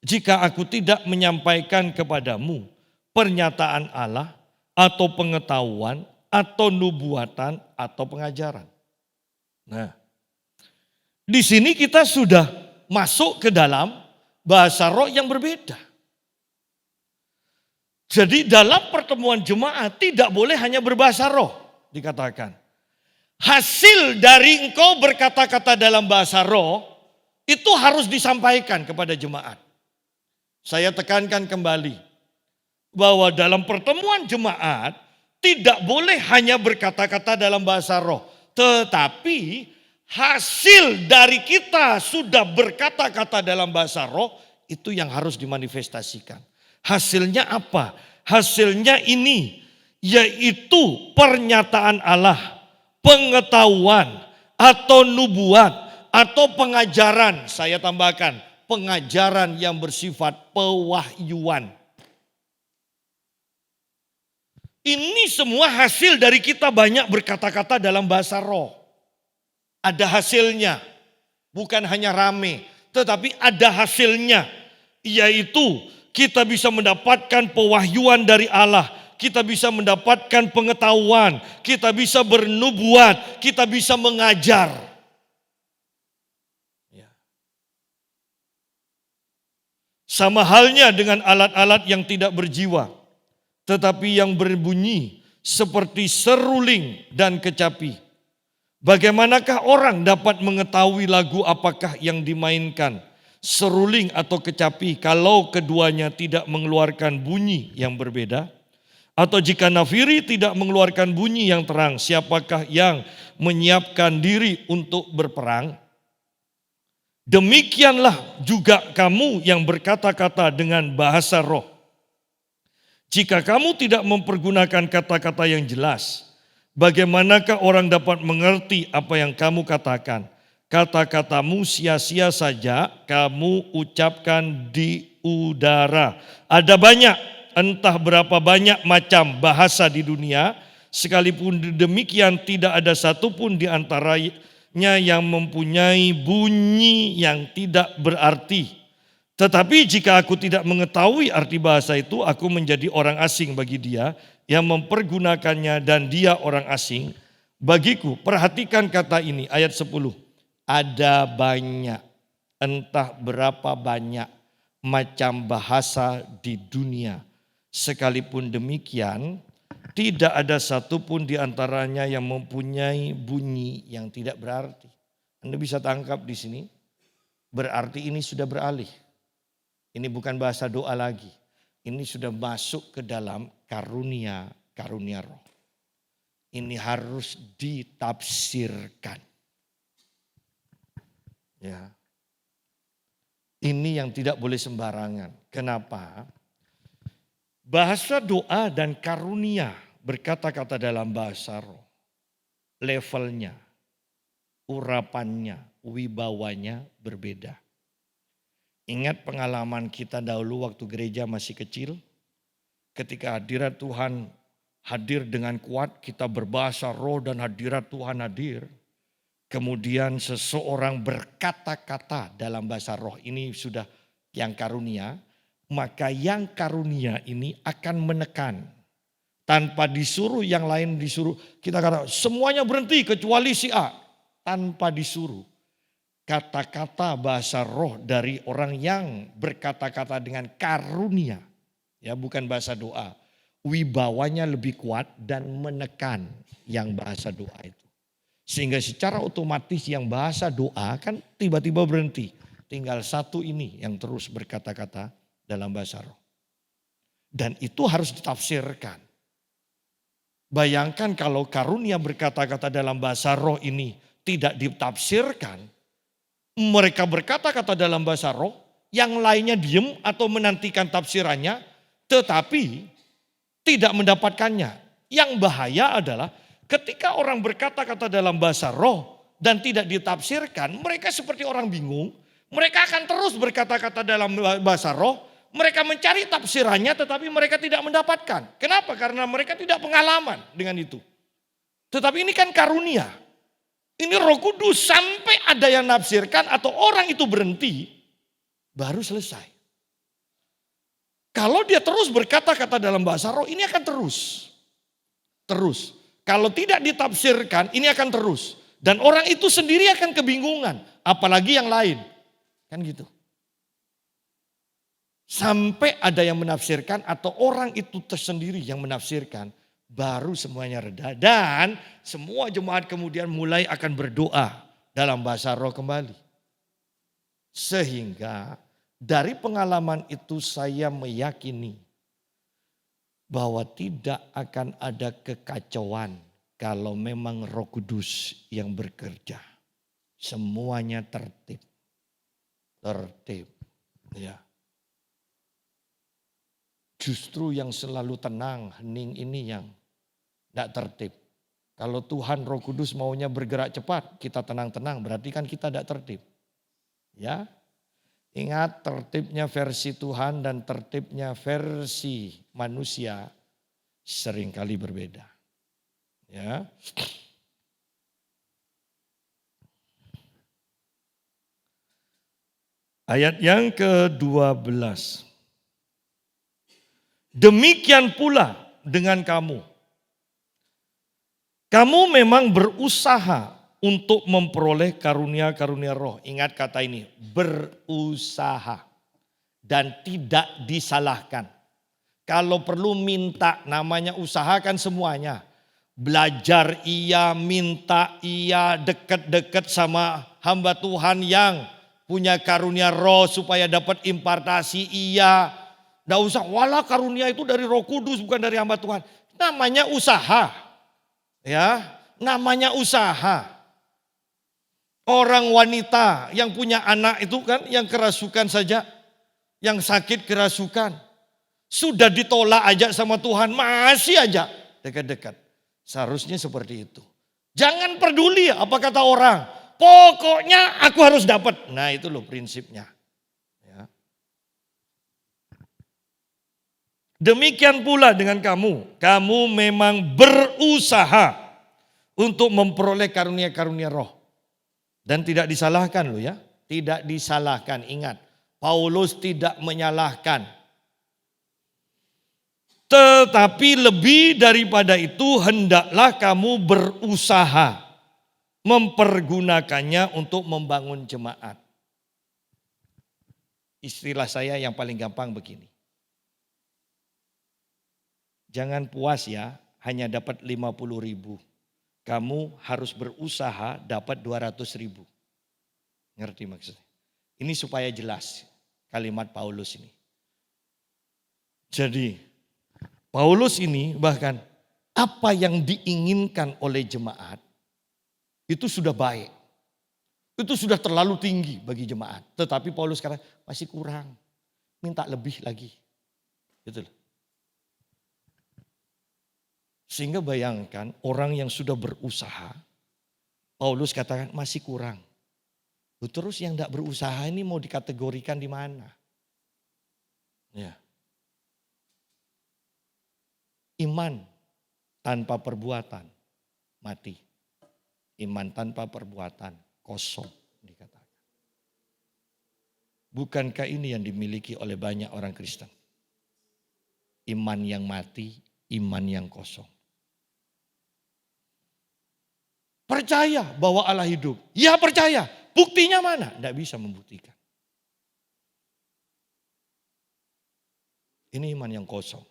Jika aku tidak menyampaikan kepadamu pernyataan Allah atau pengetahuan atau nubuatan atau pengajaran. Nah, di sini kita sudah masuk ke dalam bahasa roh yang berbeda. Jadi dalam pertemuan jemaat tidak boleh hanya berbahasa roh dikatakan. Hasil dari engkau berkata-kata dalam bahasa roh itu harus disampaikan kepada jemaat. Saya tekankan kembali bahwa dalam pertemuan jemaat tidak boleh hanya berkata-kata dalam bahasa roh. Tetapi hasil dari kita sudah berkata-kata dalam bahasa roh itu yang harus dimanifestasikan. Hasilnya apa? Hasilnya ini yaitu pernyataan Allah, pengetahuan atau nubuat atau pengajaran. Saya tambahkan pengajaran yang bersifat pewahyuan. Ini semua hasil dari kita banyak berkata-kata dalam bahasa roh. Ada hasilnya, bukan hanya rame, tetapi ada hasilnya, yaitu kita bisa mendapatkan pewahyuan dari Allah, kita bisa mendapatkan pengetahuan, kita bisa bernubuat, kita bisa mengajar. Sama halnya dengan alat-alat yang tidak berjiwa, tetapi yang berbunyi seperti seruling dan kecapi. Bagaimanakah orang dapat mengetahui lagu apakah yang dimainkan, seruling atau kecapi, kalau keduanya tidak mengeluarkan bunyi yang berbeda? Atau jika nafiri tidak mengeluarkan bunyi yang terang, siapakah yang menyiapkan diri untuk berperang? Demikianlah juga kamu yang berkata-kata dengan bahasa roh. Jika kamu tidak mempergunakan kata-kata yang jelas, bagaimanakah orang dapat mengerti apa yang kamu katakan? Kata-katamu sia-sia saja kamu ucapkan di udara. Ada banyak, entah berapa banyak macam bahasa di dunia, sekalipun demikian tidak ada satupun di antaranya yang mempunyai bunyi yang tidak berarti. Tetapi jika aku tidak mengetahui arti bahasa itu, aku menjadi orang asing bagi dia yang mempergunakannya dan dia orang asing bagiku. Perhatikan kata ini, ayat 10. Ada banyak, entah berapa banyak macam bahasa di dunia. Sekalipun demikian, tidak ada satupun di antaranya yang mempunyai bunyi yang tidak berarti. Anda bisa tangkap di sini, berarti ini sudah beralih. Ini bukan bahasa doa lagi. Ini sudah masuk ke dalam karunia roh. Ini harus ditafsirkan. Ya. Ini yang tidak boleh sembarangan. Kenapa? Bahasa doa dan karunia berkata-kata dalam bahasa roh. Levelnya, urapannya, wibawanya berbeda. Ingat pengalaman kita dahulu waktu gereja masih kecil. Ketika hadirat Tuhan hadir dengan kuat, kita berbahasa roh dan hadirat Tuhan hadir. Kemudian seseorang berkata-kata dalam bahasa roh, ini sudah yang karunia, maka yang karunia ini akan menekan. Tanpa disuruh, yang lain disuruh. Kita kata semuanya berhenti kecuali si A. Tanpa disuruh. Kata-kata bahasa roh dari orang yang berkata-kata dengan karunia. Ya, bukan bahasa doa. Wibawanya lebih kuat dan menekan yang bahasa doa itu. Sehingga secara otomatis yang bahasa doa kan tiba-tiba berhenti. Tinggal satu ini yang terus berkata-kata dalam bahasa roh. Dan itu harus ditafsirkan. Bayangkan kalau karunia berkata-kata dalam bahasa roh ini tidak ditafsirkan. Mereka berkata-kata dalam bahasa roh, yang lainnya diem atau menantikan tafsirannya, tetapi tidak mendapatkannya. Yang bahaya adalah ketika orang berkata-kata dalam bahasa roh dan tidak ditafsirkan, mereka seperti orang bingung. Mereka akan terus berkata-kata dalam bahasa roh, mereka mencari tafsirannya tetapi mereka tidak mendapatkan. Kenapa? Karena mereka tidak pengalaman dengan itu. Tetapi ini kan karunia. Ini Roh Kudus, sampai ada yang nafsirkan atau orang itu berhenti, baru selesai. Kalau dia terus berkata-kata dalam bahasa roh, ini akan terus. Terus. Kalau tidak ditafsirkan, ini akan terus. Dan orang itu sendiri akan kebingungan, apalagi yang lain. Kan gitu. Sampai ada yang menafsirkan atau orang itu tersendiri yang menafsirkan, baru semuanya reda dan semua jemaat kemudian mulai akan berdoa dalam bahasa roh kembali. Sehingga dari pengalaman itu saya meyakini bahwa tidak akan ada kekacauan kalau memang Roh Kudus yang bekerja. Semuanya tertib. Tertib. Ya. Justru yang selalu tenang, hening ini yang tidak tertib. Kalau Tuhan Roh Kudus maunya bergerak cepat, kita tenang-tenang, berarti kan kita tidak tertib. Ya, ingat tertibnya versi Tuhan dan tertibnya versi manusia seringkali berbeda. Ya. Ayat yang ke-12. Demikian pula dengan kamu. Kamu memang berusaha untuk memperoleh karunia-karunia roh. Ingat kata ini, berusaha dan tidak disalahkan. Kalau perlu minta, namanya usahakan semuanya. Belajar iya, minta iya, dekat-dekat sama hamba Tuhan yang punya karunia roh supaya dapat impartasi iya. Tidak usah, walah karunia itu dari Roh Kudus bukan dari hamba Tuhan. Namanya usaha. Ya, namanya usaha. Orang wanita yang punya anak itu kan yang kerasukan saja, yang sakit kerasukan. Sudah ditolak aja sama Tuhan, masih aja dekat-dekat. Seharusnya seperti itu. Jangan peduli apa kata orang. Pokoknya aku harus dapat. Nah itu loh prinsipnya. Ya. Demikian pula dengan kamu. Kamu memang berusaha untuk memperoleh karunia-karunia roh. Dan tidak disalahkan loh ya. Tidak disalahkan. Ingat, Paulus tidak menyalahkan. Tetapi lebih daripada itu hendaklah kamu berusaha mempergunakannya untuk membangun jemaat. Istilah saya yang paling gampang begini. Jangan puas ya, hanya dapat 50.000. Kamu harus berusaha dapat 200.000. Ngerti maksudnya? Ini supaya jelas kalimat Paulus ini. Jadi Paulus ini bahkan apa yang diinginkan oleh jemaat itu sudah baik. Itu sudah terlalu tinggi bagi jemaat. Tetapi Paulus sekarang masih kurang. Minta lebih lagi. Gitu loh. Sehingga bayangkan orang yang sudah berusaha, Paulus katakan masih kurang. Terus yang tidak berusaha ini mau dikategorikan di mana? Ya. Iman tanpa perbuatan mati. Iman tanpa perbuatan kosong dikatakan. Bukankah ini yang dimiliki oleh banyak orang Kristen? Iman yang mati, iman yang kosong. Percaya bahwa Allah hidup. Ya percaya. Buktinya mana? Tidak bisa membuktikan. Ini iman yang kosong.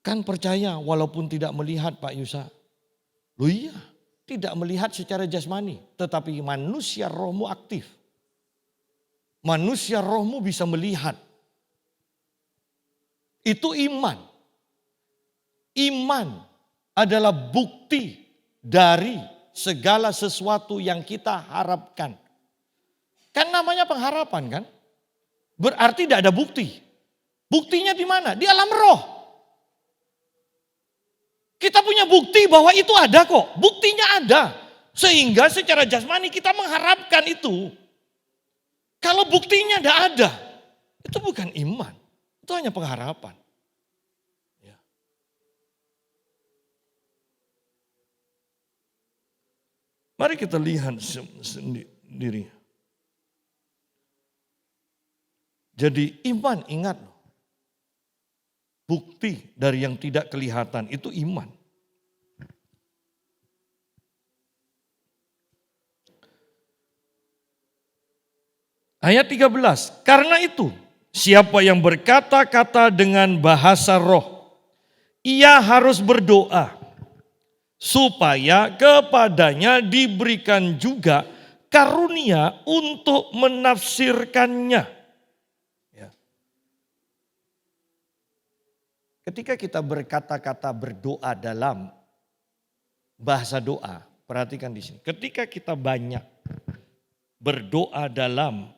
Kan percaya walaupun tidak melihat Pak Yusa. Loh iya, tidak melihat secara jasmani. Tetapi manusia rohmu aktif. Manusia rohmu bisa melihat. Itu iman. Iman adalah bukti dari segala sesuatu yang kita harapkan. Kan namanya pengharapan kan? Berarti tidak ada bukti. Buktinya di mana? Di alam roh. Kita punya bukti bahwa itu ada kok. Buktinya ada. Sehingga secara jasmani kita mengharapkan itu. Kalau buktinya tidak ada. Itu bukan iman. Itu hanya pengharapan. Ya. Mari kita lihat sendiri. Jadi iman, ingat. Bukti dari yang tidak kelihatan itu iman. Ayat 13, karena itu siapa yang berkata-kata dengan bahasa roh, ia harus berdoa supaya kepadanya diberikan juga karunia untuk menafsirkannya. Ketika kita berkata-kata berdoa dalam bahasa doa, perhatikan di sini. Ketika kita banyak berdoa dalam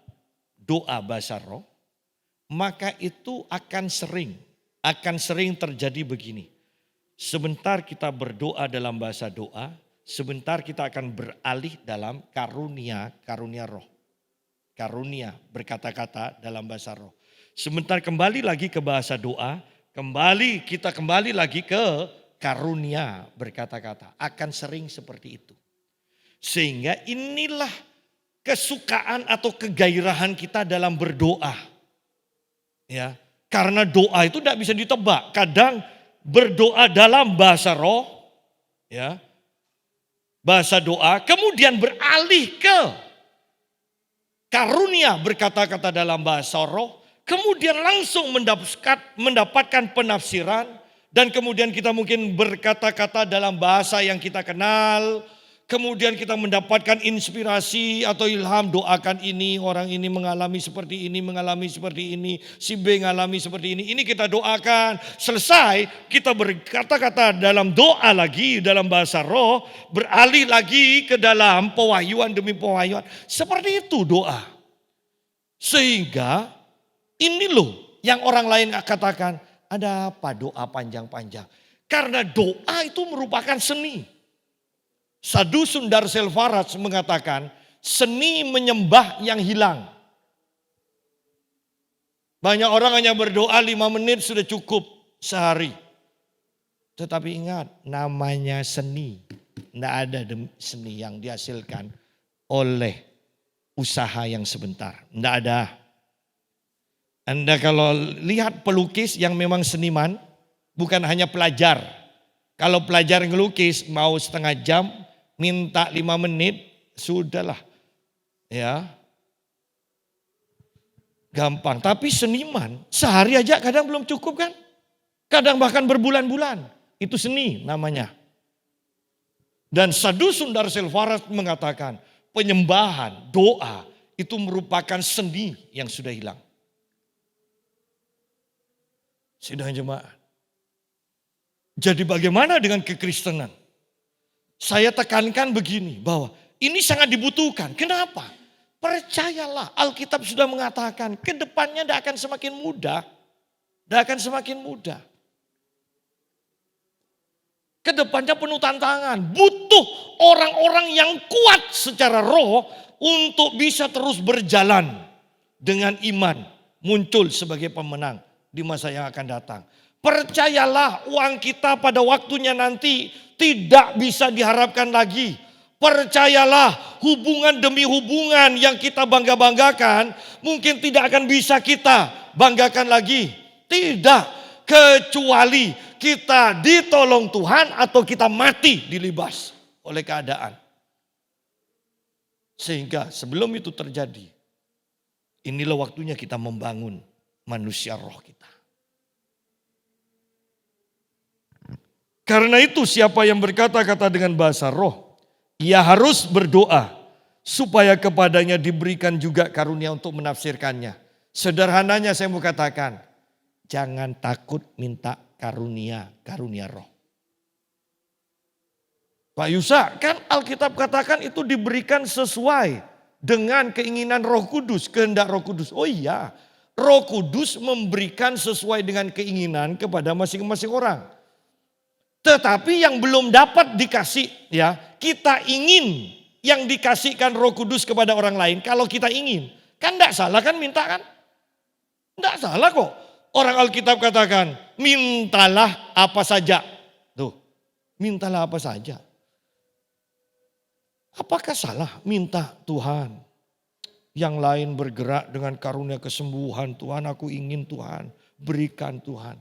doa bahasa roh, maka itu akan sering terjadi begini. Sebentar kita berdoa dalam bahasa doa, sebentar kita akan beralih dalam karunia roh. Karunia berkata-kata dalam bahasa roh. Sebentar kembali lagi ke bahasa doa, kita kembali lagi ke karunia berkata-kata. Akan sering seperti itu. Sehingga inilah kesukaan atau kegairahan kita dalam berdoa. Ya, karena doa itu tidak bisa ditebak. Kadang berdoa dalam bahasa roh, ya, bahasa doa, kemudian beralih ke karunia berkata-kata dalam bahasa roh. Kemudian langsung mendapatkan penafsiran. Dan kemudian kita mungkin berkata-kata dalam bahasa yang kita kenal. Kemudian kita mendapatkan inspirasi atau ilham, doakan ini, orang ini mengalami seperti ini, si B mengalami seperti ini. Ini kita doakan, selesai kita berkata-kata dalam doa lagi, dalam bahasa roh, beralih lagi ke dalam pewahyuan demi pewahyuan. Seperti itu doa. Sehingga ini loh yang orang lain katakan, ada apa doa panjang-panjang? Karena doa itu merupakan seni. Sadhu Sundar Selvaraj mengatakan, seni menyembah yang hilang. Banyak orang hanya berdoa 5 menit sudah cukup sehari. Tetapi ingat, namanya seni. Tidak ada seni yang dihasilkan oleh usaha yang sebentar. Tidak ada. Anda kalau lihat pelukis yang memang seniman, bukan hanya pelajar. Kalau pelajar ngelukis mau setengah jam, minta 5 menit, sudahlah. Ya. Gampang. Tapi seniman, sehari aja kadang belum cukup kan? Kadang bahkan berbulan-bulan. Itu seni namanya. Dan Sadhu Sundar Selvaraj mengatakan, penyembahan, doa, itu merupakan seni yang sudah hilang. Sidang jemaat. Jadi bagaimana dengan kekristenan? Saya tekankan begini, bahwa ini sangat dibutuhkan. Kenapa? Percayalah, Alkitab sudah mengatakan ke depannya tidak akan semakin mudah. Tidak akan semakin mudah. Ke depannya penuh tantangan. Butuh orang-orang yang kuat secara roh untuk bisa terus berjalan dengan iman. Muncul sebagai pemenang di masa yang akan datang. Percayalah, uang kita pada waktunya nanti tidak bisa diharapkan lagi. Percayalah, hubungan demi hubungan yang kita bangga-banggakan mungkin tidak akan bisa kita banggakan lagi. Tidak, kecuali kita ditolong Tuhan atau kita mati dilibas oleh keadaan. Sehingga sebelum itu terjadi, inilah waktunya kita membangun manusia roh kita. Karena itu siapa yang berkata-kata dengan bahasa roh, ia harus berdoa supaya kepadanya diberikan juga karunia untuk menafsirkannya. Sederhananya saya mau katakan, jangan takut minta karunia roh. Pak Yusa, kan Alkitab katakan itu diberikan sesuai dengan keinginan Roh Kudus, kehendak Roh Kudus. Oh iya, Roh Kudus memberikan sesuai dengan keinginan kepada masing-masing orang. Tetapi yang belum dapat dikasih, ya, kita ingin yang dikasihkan Roh Kudus kepada orang lain. Kalau kita ingin, kan enggak salah kan minta kan? Enggak salah kok. Orang Alkitab katakan, mintalah apa saja. Tuh, mintalah apa saja. Apakah salah minta Tuhan? Yang lain bergerak dengan karunia kesembuhan. Tuhan, aku ingin Tuhan, berikan Tuhan.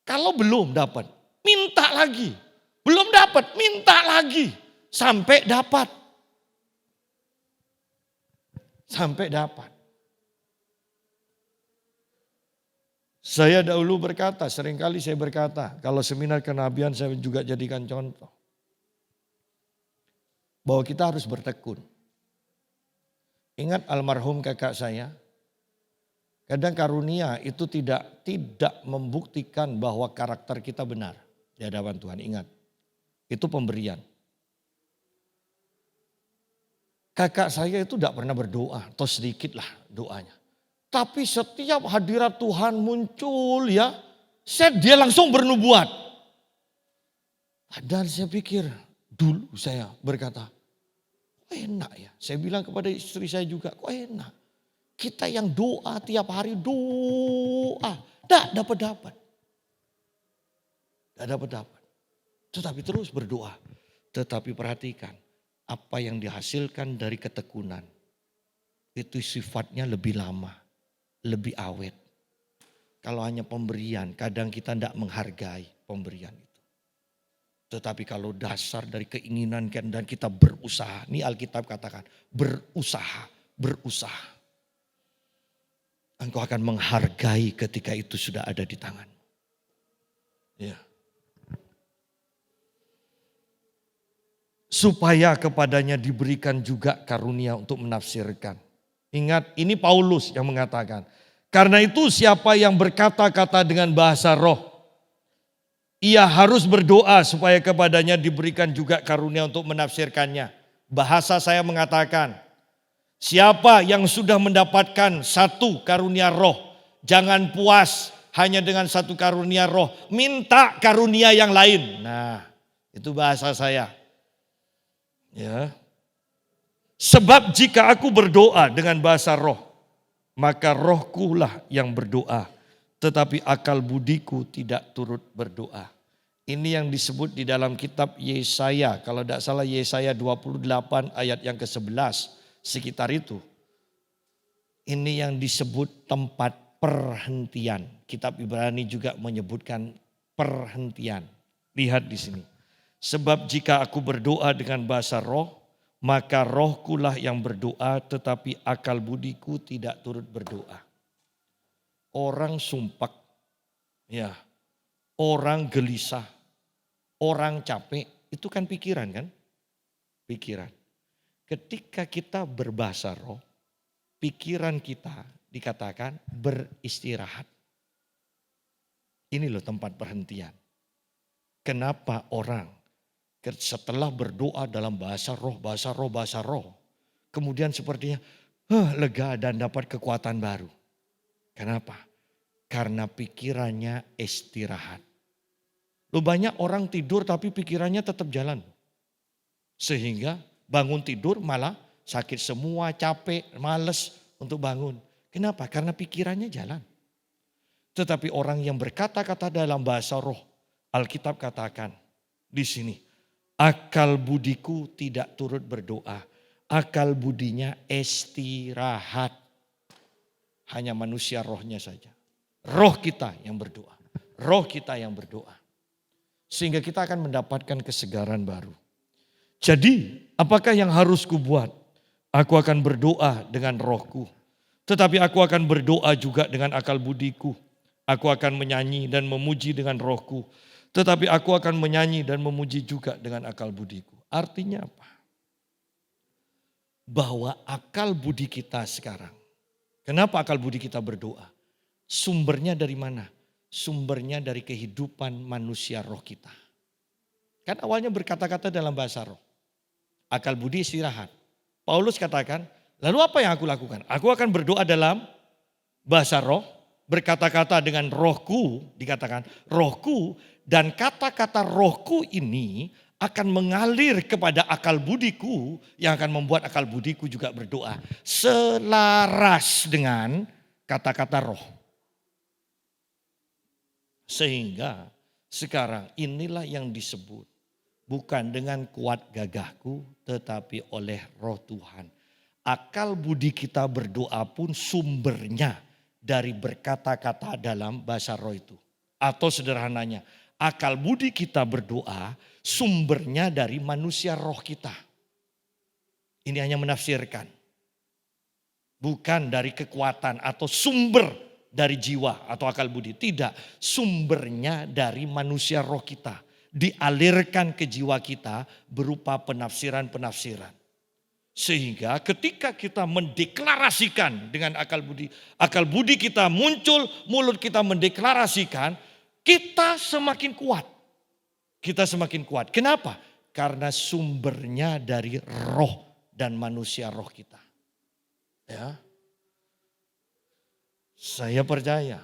Kalau belum dapat, minta lagi. Belum dapat, minta lagi. Sampai dapat. Sampai dapat. Saya dahulu berkata, seringkali saya berkata, kalau seminar kenabian saya juga jadikan contoh. Bahwa kita harus bertekun. Ingat almarhum kakak saya, kadang karunia itu tidak membuktikan bahwa karakter kita benar di hadapan Tuhan. Ingat, itu pemberian. Kakak saya itu tidak pernah berdoa, atau sedikit lah doanya. Tapi setiap hadirat Tuhan muncul ya, dia langsung bernubuat. Dan saya pikir, dulu saya berkata, kok enak ya. Saya bilang kepada istri saya juga, kok enak. Kita yang doa tiap hari doa, tidak dapat. Tidak dapat. Tetapi terus berdoa. Tetapi perhatikan, apa yang dihasilkan dari ketekunan, itu sifatnya lebih lama. Lebih awet. Kalau hanya pemberian, kadang kita tidak menghargai pemberian itu. Tetapi kalau dasar dari keinginan dan kita berusaha, ini Alkitab katakan, berusaha. Engkau akan menghargai ketika itu sudah ada di tangan. Ya. Supaya kepadanya diberikan juga karunia untuk menafsirkan. Ingat, ini Paulus yang mengatakan. Karena itu siapa yang berkata-kata dengan bahasa roh, ia harus berdoa supaya kepadanya diberikan juga karunia untuk menafsirkannya. Bahasa saya mengatakan, siapa yang sudah mendapatkan satu karunia roh, jangan puas hanya dengan satu karunia roh, minta karunia yang lain. Nah, itu bahasa saya. Ya. Sebab jika aku berdoa dengan bahasa roh, maka rohku lah yang berdoa. Tetapi akal budiku tidak turut berdoa. Ini yang disebut di dalam kitab Yesaya. Kalau tidak salah Yesaya 28 ayat yang ke-11. Sekitar itu. Ini yang disebut tempat perhentian. Kitab Ibrani juga menyebutkan perhentian. Lihat di sini. Sebab jika aku berdoa dengan bahasa roh, maka rohkulah yang berdoa, tetapi akal budiku tidak turut berdoa. Orang sumpah, ya, orang gelisah, orang capek, itu kan pikiran kan? Pikiran. Ketika kita berbahasa roh, pikiran kita dikatakan beristirahat. Ini loh tempat perhentian. Kenapa orang setelah berdoa dalam bahasa roh, kemudian sepertinya lega dan dapat kekuatan baru. Kenapa? Karena pikirannya istirahat. Loh, banyak orang tidur tapi pikirannya tetap jalan. Sehingga bangun tidur malah sakit semua, capek, males untuk bangun. Kenapa? Karena pikirannya jalan. Tetapi orang yang berkata-kata dalam bahasa roh, Alkitab katakan di sini, akal budiku tidak turut berdoa. Akal budinya istirahat. Hanya manusia rohnya saja. Roh kita yang berdoa. Roh kita yang berdoa. Sehingga kita akan mendapatkan kesegaran baru. Jadi apakah yang harus kubuat? Aku akan berdoa dengan rohku. Tetapi aku akan berdoa juga dengan akal budiku. Aku akan menyanyi dan memuji dengan rohku. Tetapi aku akan menyanyi dan memuji juga dengan akal budiku. Artinya apa? Bahwa akal budi kita sekarang. Kenapa akal budi kita berdoa? Sumbernya dari mana? Sumbernya dari kehidupan manusia roh kita. Kan awalnya berkata-kata dalam bahasa roh. Akal budi istirahat. Paulus katakan, lalu apa yang aku lakukan? Aku akan berdoa dalam bahasa roh. Berkata-kata dengan rohku, dikatakan rohku, dan kata-kata rohku ini akan mengalir kepada akal budiku yang akan membuat akal budiku juga berdoa selaras dengan kata-kata roh. Sehingga sekarang inilah yang disebut bukan dengan kuat gagahku tetapi oleh roh Tuhan. Akal budi kita berdoa pun sumbernya dari berkata-kata dalam bahasa roh itu. Atau sederhananya, akal budi kita berdoa sumbernya dari manusia roh kita. Ini hanya menafsirkan. Bukan dari kekuatan atau sumber dari jiwa atau akal budi. Tidak, sumbernya dari manusia roh kita. Dialirkan ke jiwa kita berupa penafsiran-penafsiran. Sehingga ketika kita mendeklarasikan dengan akal budi kita muncul, mulut kita mendeklarasikan, kita semakin kuat. Kita semakin kuat. Kenapa? Karena sumbernya dari roh dan manusia roh kita. Ya. Saya percaya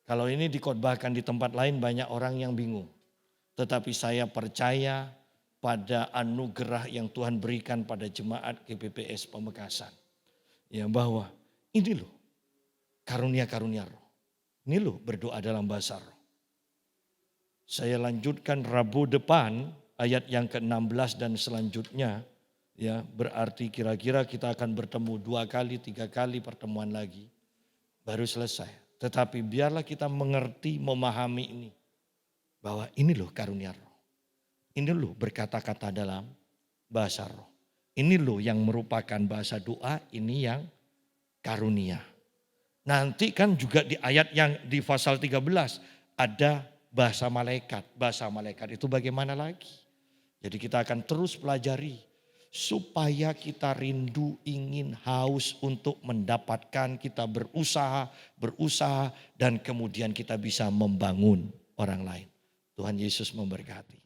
kalau ini dikhotbahkan di tempat lain banyak orang yang bingung. Tetapi saya percaya pada anugerah yang Tuhan berikan pada jemaat GBPS Pamekasan. Ya, bahwa ini loh karunia-karunia roh. Ini loh berdoa dalam bahasa roh. Saya lanjutkan Rabu depan ayat yang ke-16 dan selanjutnya. Ya, berarti kira-kira kita akan bertemu 2 kali, 3 kali pertemuan lagi. Baru selesai. Tetapi biarlah kita mengerti, memahami ini. Bahwa ini loh karunia roh. Ini loh berkata-kata dalam bahasa roh. Ini loh yang merupakan bahasa doa, ini yang karunia. Nanti kan juga di ayat yang di pasal 13 ada bahasa malaikat. Bahasa malaikat itu bagaimana lagi? Jadi kita akan terus pelajari supaya kita rindu, ingin, haus untuk mendapatkan, kita berusaha dan kemudian kita bisa membangun orang lain. Tuhan Yesus memberkati.